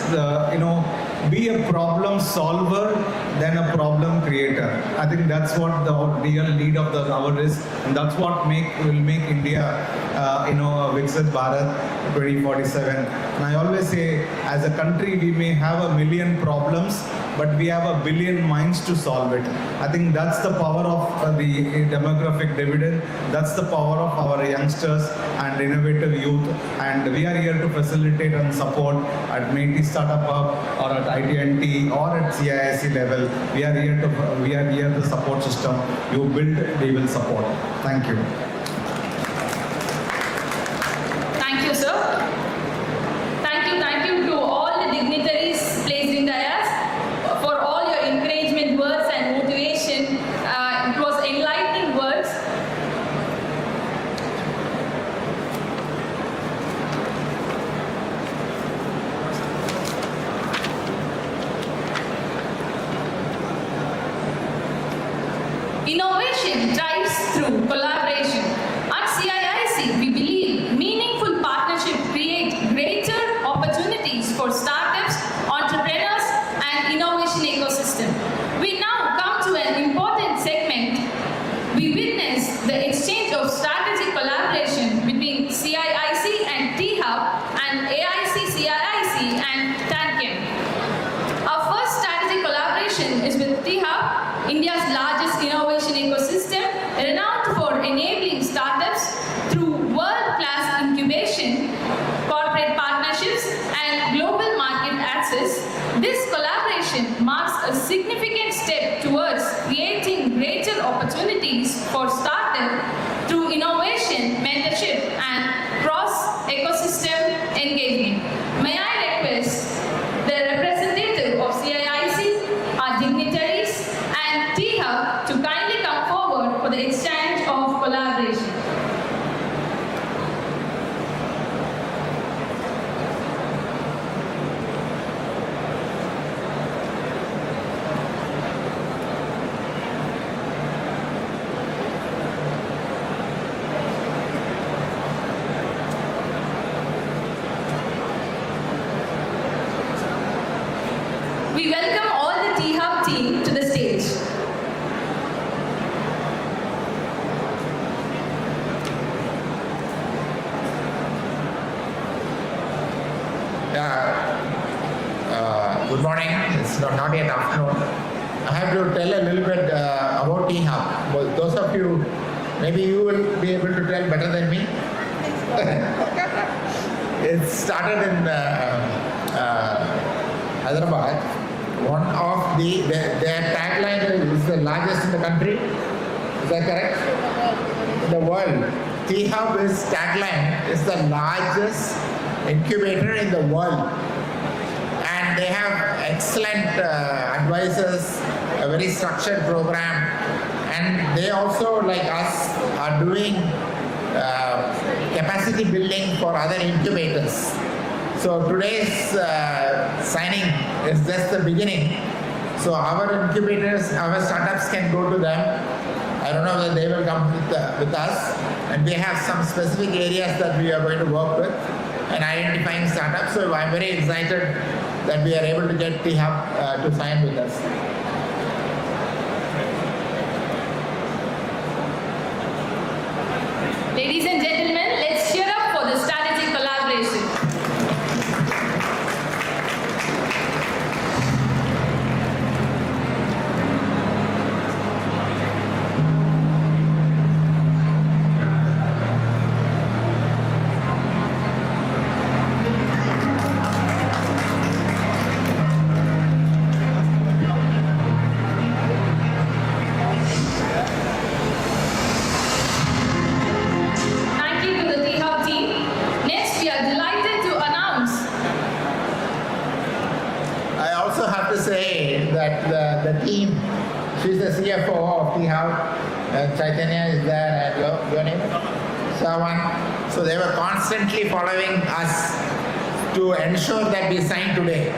be a problem solver than a problem creator. I think that's what the real need of the hour is, and that's what will make India a Viksit Bharat 2047. And I always say, as a country, we may have 1 million problems, but we have 1 billion minds to solve it. I think that's the power of the demographic dividend. That's the power of our youngsters and innovative youth. And we are here to facilitate and support at MeitY Startup Hub or at IT&T or at CIIC level. We are here the support system. You build, we will support. Thank you. Thank you, sir. Thank you to all the dignitaries placed in the dais for all your encouragement words and motivation. It was enlightening words. Innovation thrives through collaboration. At CIIC, we believe meaningful partnership create greater opportunities for startups, entrepreneurs, and innovation ecosystem. We now come to an important segment. We witness the exchange of strategic collaboration between CIIC and T-Hub and AIC-CIIC and TANChem. Our first strategic collaboration is with T-Hub, India's largest innovation ecosystem, renowned for enabling startups through world-class incubation, corporate partnerships, and global market access. This collaboration marks a significant step towards creating greater opportunities for startups through innovation, mentorship, and cross-ecosystem engagement. May I request the representative of CIIC, our dignitaries, and T-Hub to kindly come forward for the exchange of collaboration. We welcome all the T-Hub team to the stage. Good morning. It's not yet afternoon. I have to tell a little bit about T-Hub. Well, those of you, maybe you will be able to tell better than me. It started in Hyderabad. One of their tagline is the largest in the country. Is that correct? In the world. T-Hub is tagline is the largest incubator in the world. And they have excellent advisors, a very structured program. And they also, like us, are doing capacity building for other incubators. So today's signing is just the beginning. So our incubators, our startups can go to them. I don't know whether they will come with us. And we have some specific areas that we are going to work with and identifying startups. So I'm very excited that we are able to get T-Hub to sign with us. Ladies and gentlemen, let's cheer up for the strategic collaboration. also have to say that the team, she's the CFO of the house, Chaitanya is there, and your name? Sawan. So they were constantly following us to ensure that we sign today.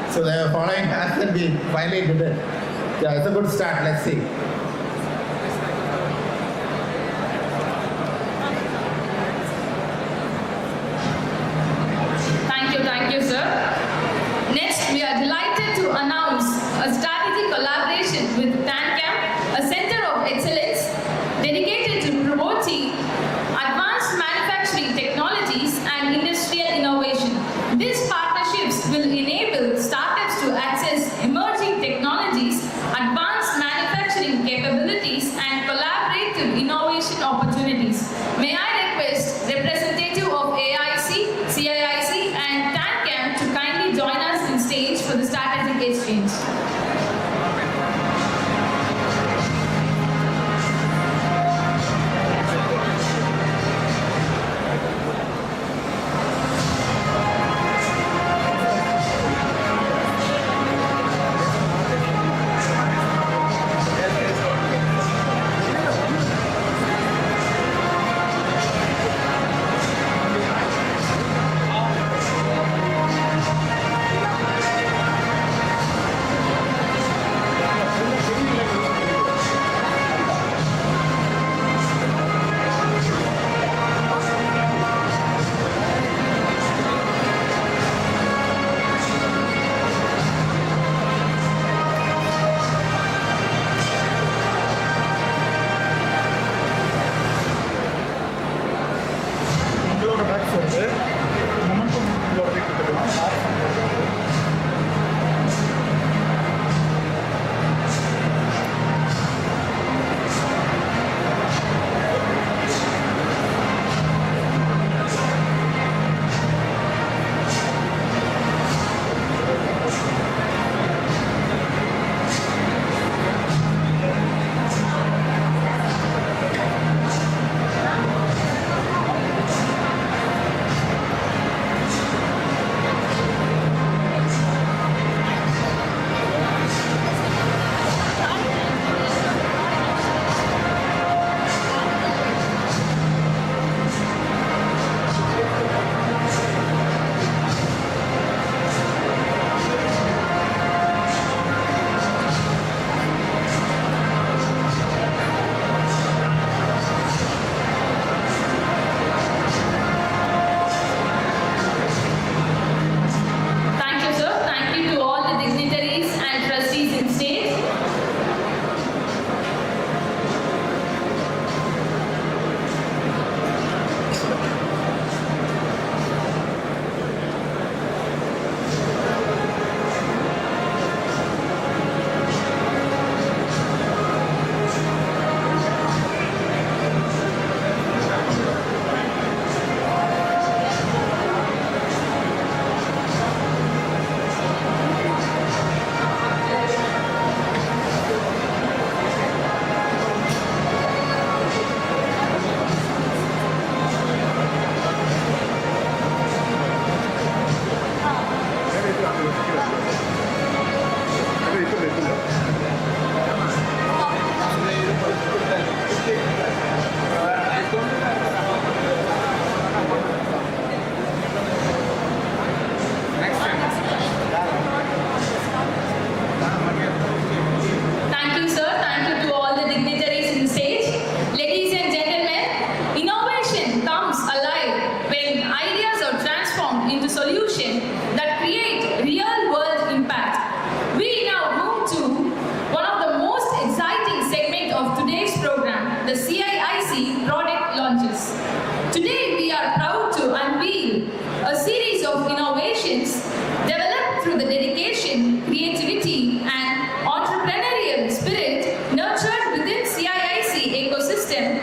So they were following us and we finally did it. Yeah, it's a good start. Let's see. Thank you, sir. Next, we are delighted to announce a strategic collaboration with TANCAM, a center of excellence dedicated to promoting advanced manufacturing technologies and industrial innovation. These partnerships will enable startups to access emerging technologies, advanced manufacturing capabilities, and collaborative innovation opportunities. May I request representative of AIC, CIIC, and TANCAM to kindly join us on stage for the strategic exchange. the CIIC product launches. Today we are proud to unveil a series of innovations developed through the dedication, creativity and entrepreneurial spirit nurtured within CIIC ecosystem.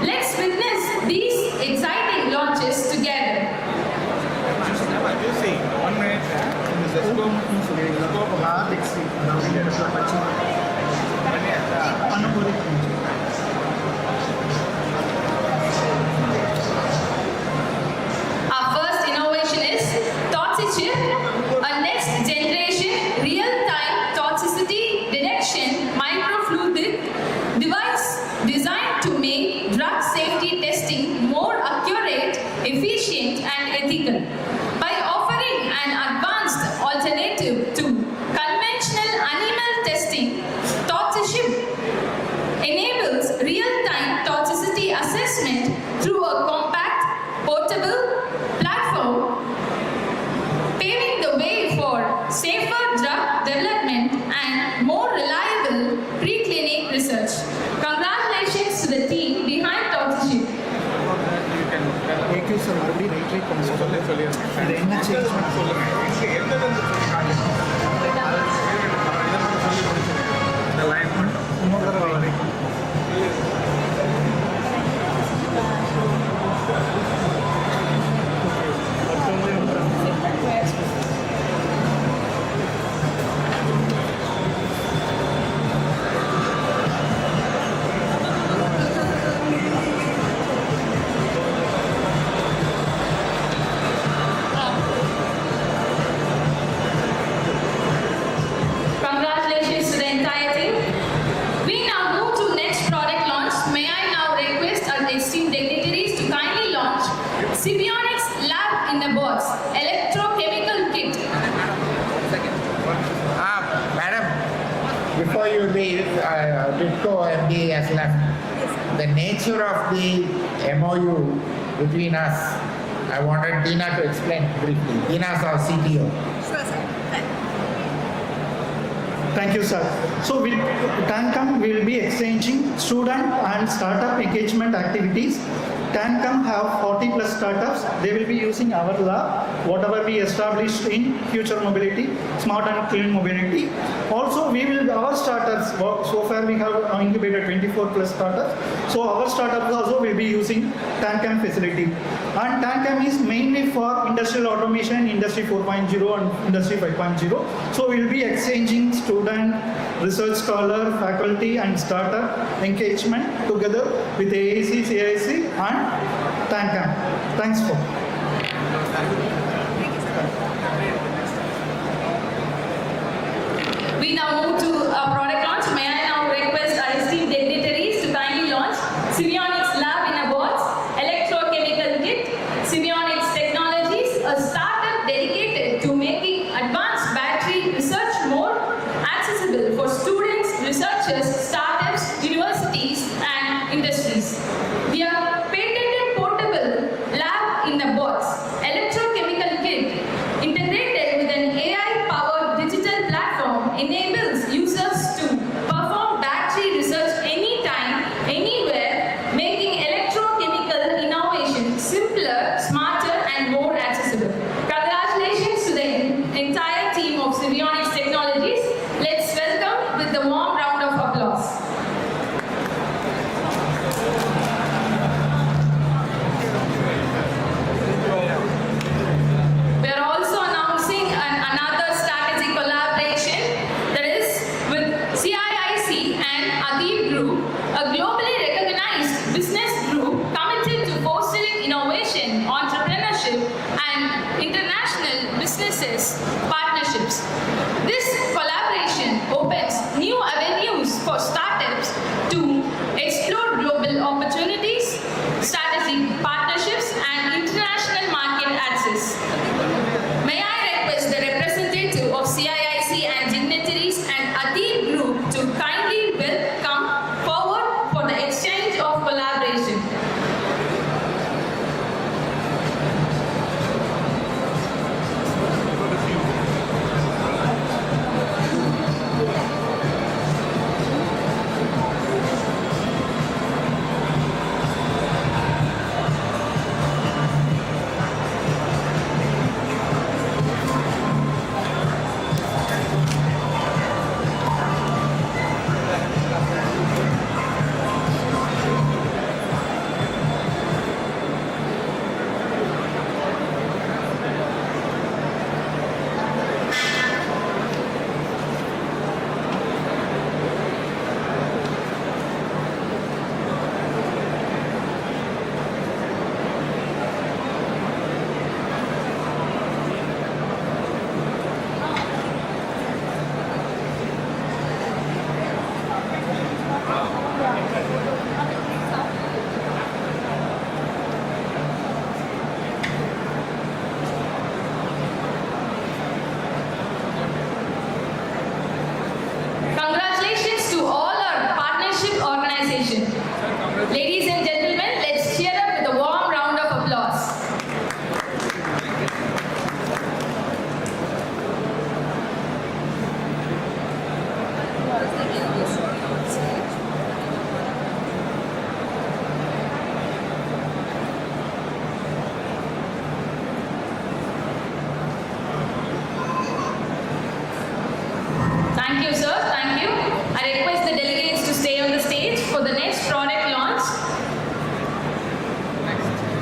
Let's witness these exciting launches together. Our first innovation is CIIC, a next generation real development and more reliable preclinical research. Congratulations to the team behind Toxicity. Congratulations to the entire team. We now move to next product launch. May I now request our esteemed dignitaries to kindly launch Sibionics Lab in a Box electrochemical kit. Madam, before you leave, Ditko MD has left. The nature of the MOU between us, I wanted Dina to explain briefly. Dina is our CTO. Thank you, sir. So TANCOM will be exchanging student and startup engagement activities. TANCOM have 40 plus startups. They will be using our lab, whatever we established in future mobility, smart and clean mobility. Also, our startups, so far we have incubated 24 plus startups. So our startups also will be using TANCOM facility. And TANCOM is mainly for industrial automation, industry 4.0 and industry 5.0. So we'll be exchanging student, research scholar, faculty and startup engagement together with AIC, CIIC and TANCOM. Thanks for. We now move to our product launch. May I now request our esteemed dignitaries to kindly launch Sibionics Lab in a Box electrochemical kit. Sibionics Technologies, a startup dedicated to making advanced battery research more accessible for students, researchers, startups, universities, and industries. We are patented portable lab in a box electrochemical kit integrated with an AI-powered digital platform enables users to perform battery research anytime, anywhere, making electrochemical innovation simpler, smarter, and more accessible. Congratulations to the entire team of Sibionics Technologies. Let's welcome with a warm round of applause. Thank you, sir. Thank you. I request the delegates to stay on the stage for the next product launch.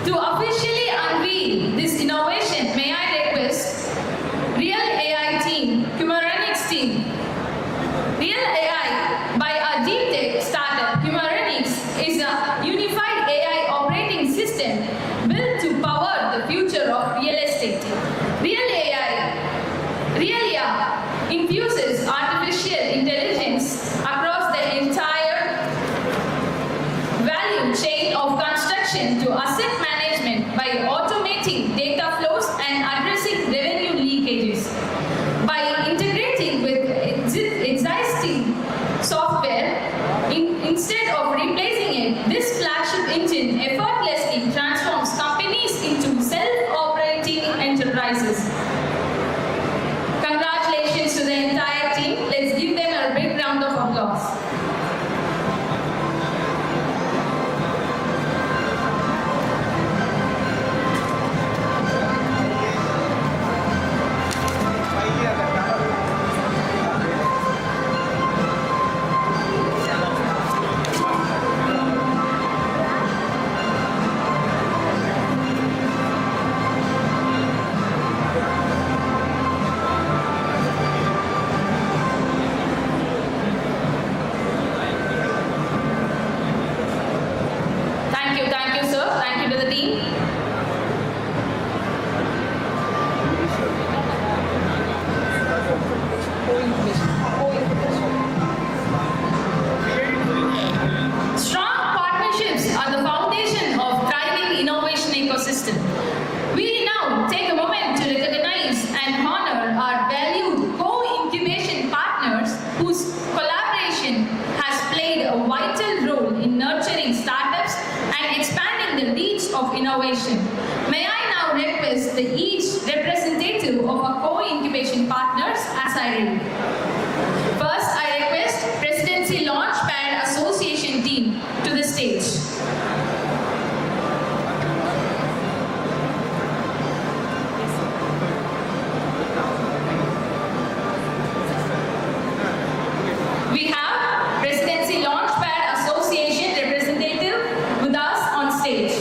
To officially unveil this innovation, may I request Real AI team, Cumaronics team. Real AI by our deep tech startup, Cumaronics, is a unified AI operating system built to power the future of real estate. Realia infuses artificial intelligence across the entire value chain of construction to asset management by automating data flows and addressing revenue leakages. By integrating with existing software, instead of replacing it, this flagship engine effortlessly transforms companies into self-operating enterprises. Congratulations to the entire team. Let's give them a big round of applause. Thank you, sir. Thank you to the team. Strong partnerships are the foundation of thriving innovation ecosystem. We now take a moment to recognize and honor our valued co-incubation partners whose collaboration has played a vital role in nurturing startups and expanding the reach of innovation. May I now request each representative of our co-incubation partners as I read. First, I request Presidency Launchpad Association team to the stage. We have Presidency Launchpad Association representative with us on stage.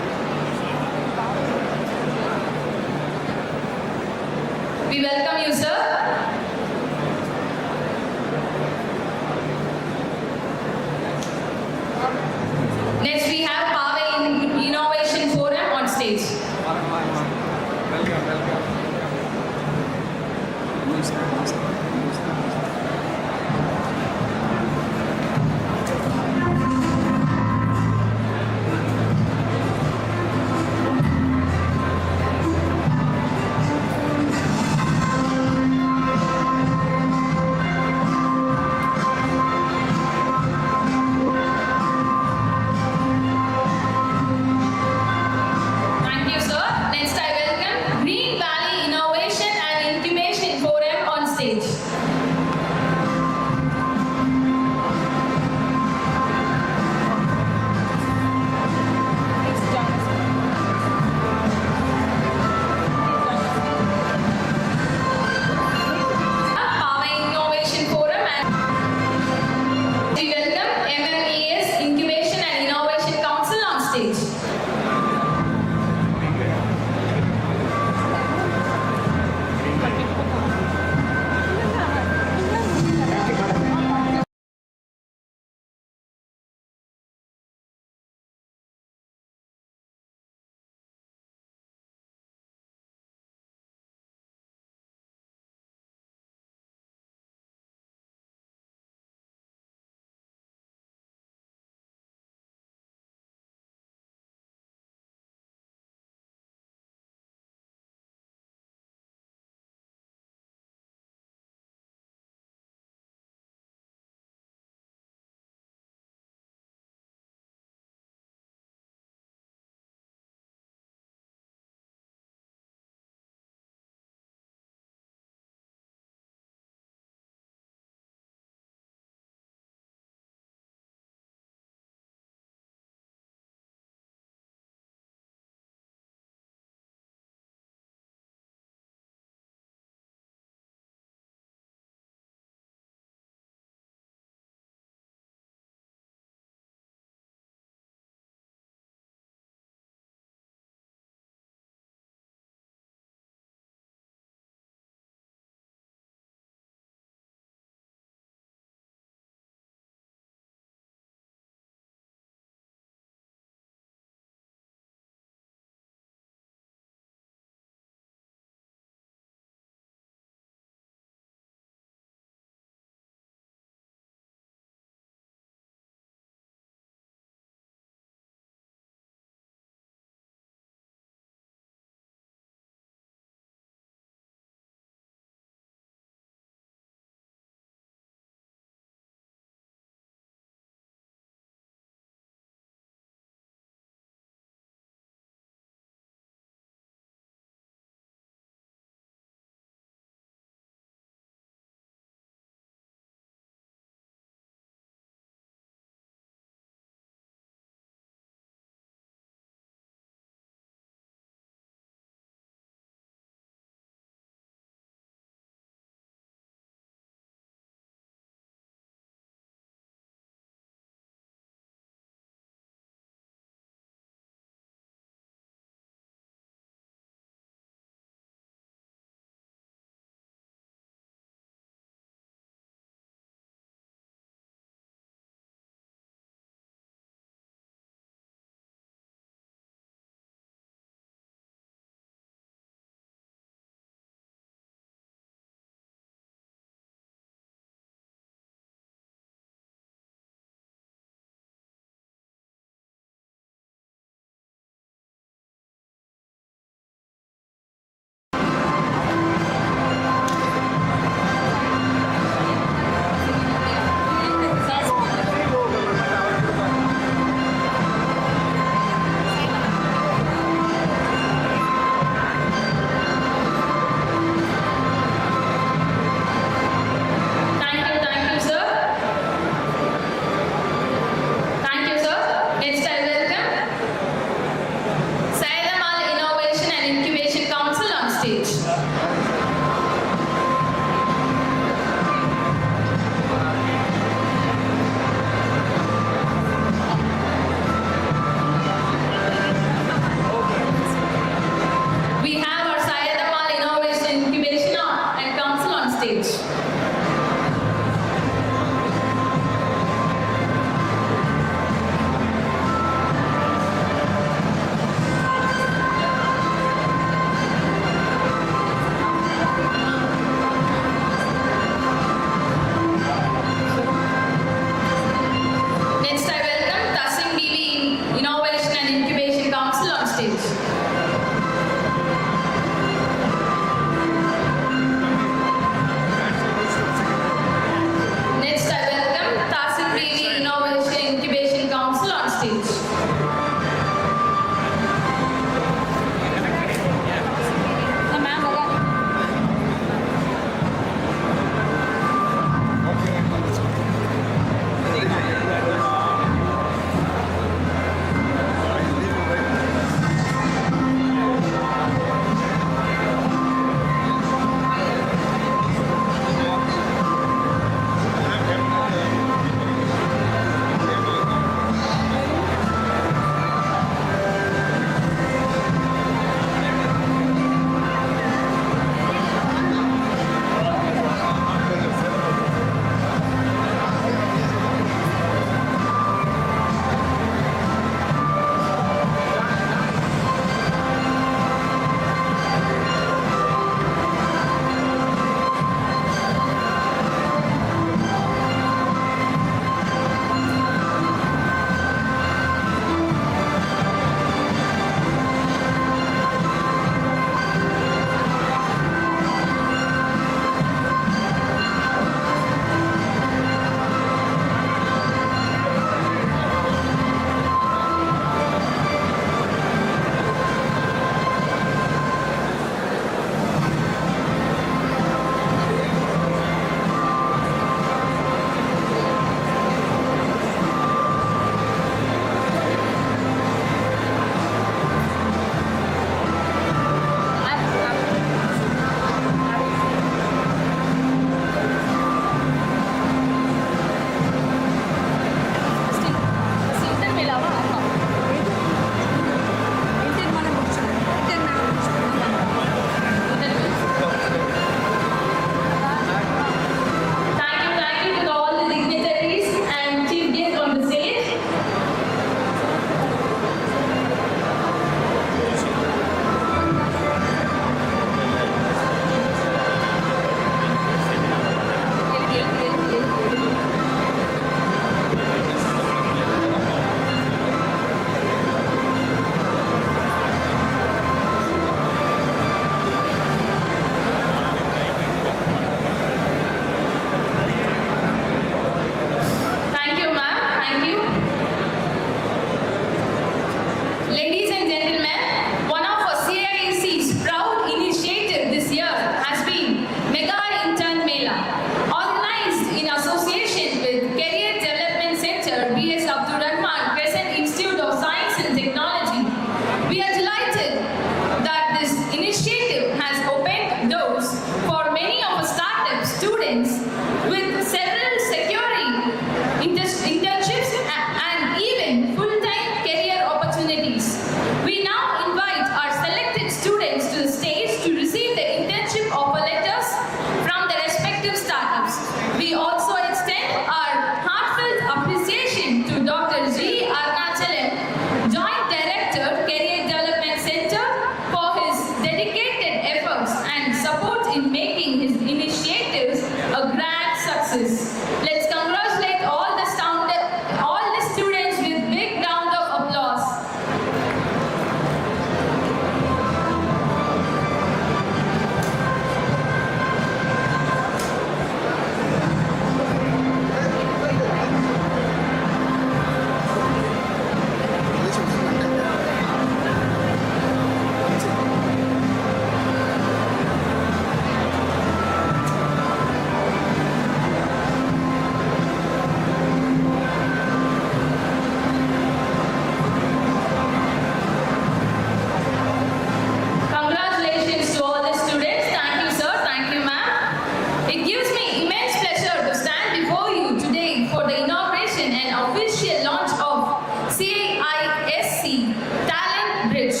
CIIC Talent Bridge,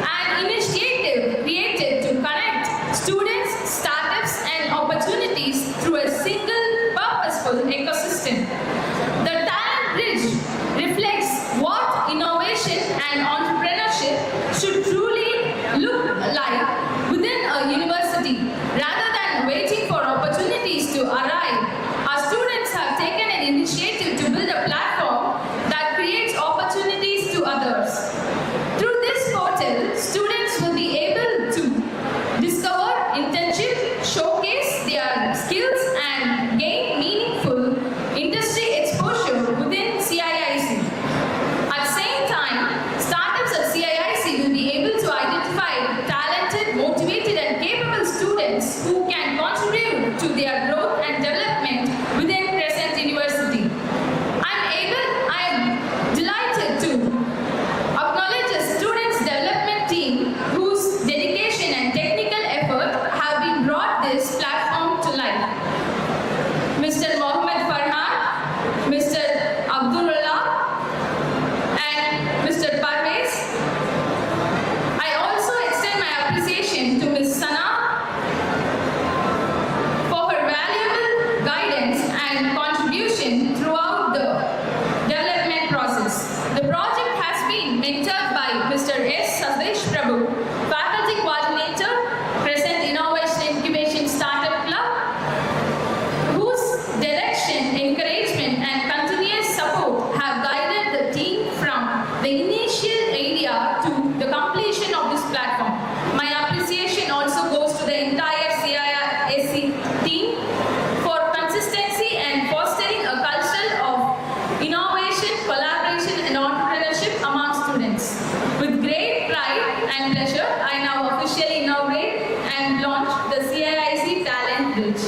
an initiative created to connect students, startups, and opportunities through a single purposeful ecosystem. The Talent Bridge reflects what innovation and entrepreneurship should truly look like within a university. Rather than waiting for opportunities to arrive, our students have taken an initiative to build a platform that creates opportunities to others. Through this portal, students will be able to discover internship, showcase their skills, and gain meaningful industry exposure within CIIC. At the same time, startups at CIIC will be able to identify talented, motivated, and capable students who can contribute to their growth and development within present university. I am delighted to acknowledge the students' development team whose dedication and technical effort have been brought this platform to life. Mr. Mohammed Farhan, Mr. Abdullah, and Mr. Parvez. I also extend my appreciation to Ms. Sana for her valuable guidance and contribution throughout the development process. The project has been mentored by Mr. S. Sadesh Prabhu, Faculty Coordinator, Crescent Innovation Incubation Startup Club, whose direction, encouragement, and continuous support have guided the team from the initial idea to the completion of this platform. My appreciation also goes to the entire CIIC team for consistency and fostering a culture of innovation, collaboration, and entrepreneurship among students. With great pride and pleasure, I now officially inaugurate and launch the CIIC Talent Bridge.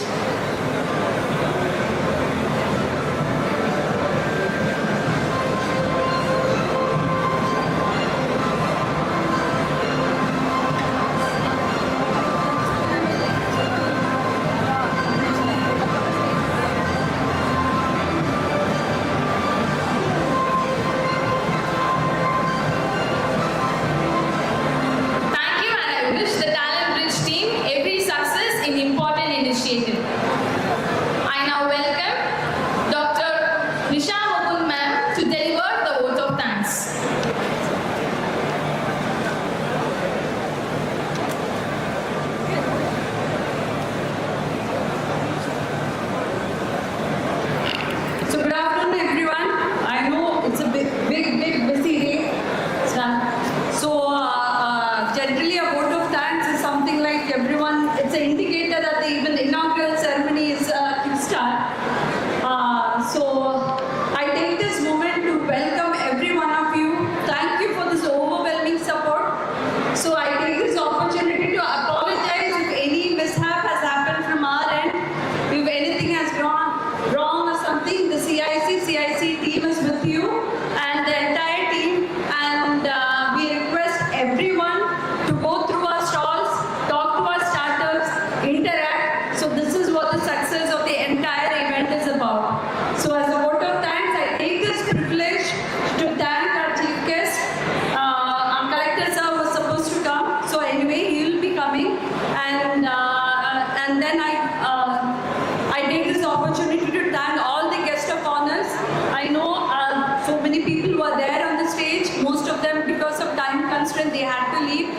Thank you, and I wish the Talent Bridge team every success in important initiative. I now welcome Dr. Nisha Mukund ma'am to deliver the vote of thanks. So good afternoon, everyone. I know it's a big busy day. So generally, a vote of thanks is something like everyone. It's an indicator that even the inaugural ceremony is to start. So I take this moment to welcome every one of you. Thank you for this overwhelming support. So I take this opportunity to apologize if any mishap has happened from our end. If anything has gone wrong or something, the CIIC team is with you and the entire team, and we request everyone to go through our stalls, talk to our startups, interact. So this is what the success of the entire event is about. So as a vote of thanks, I take this privilege to thank our chief guest. Our collector sir was supposed to come, so anyway he will be coming, and then I take this opportunity to thank all the guests of honors. I know so many people were there on the stage. Most of them, because of time constraint, they had to leave.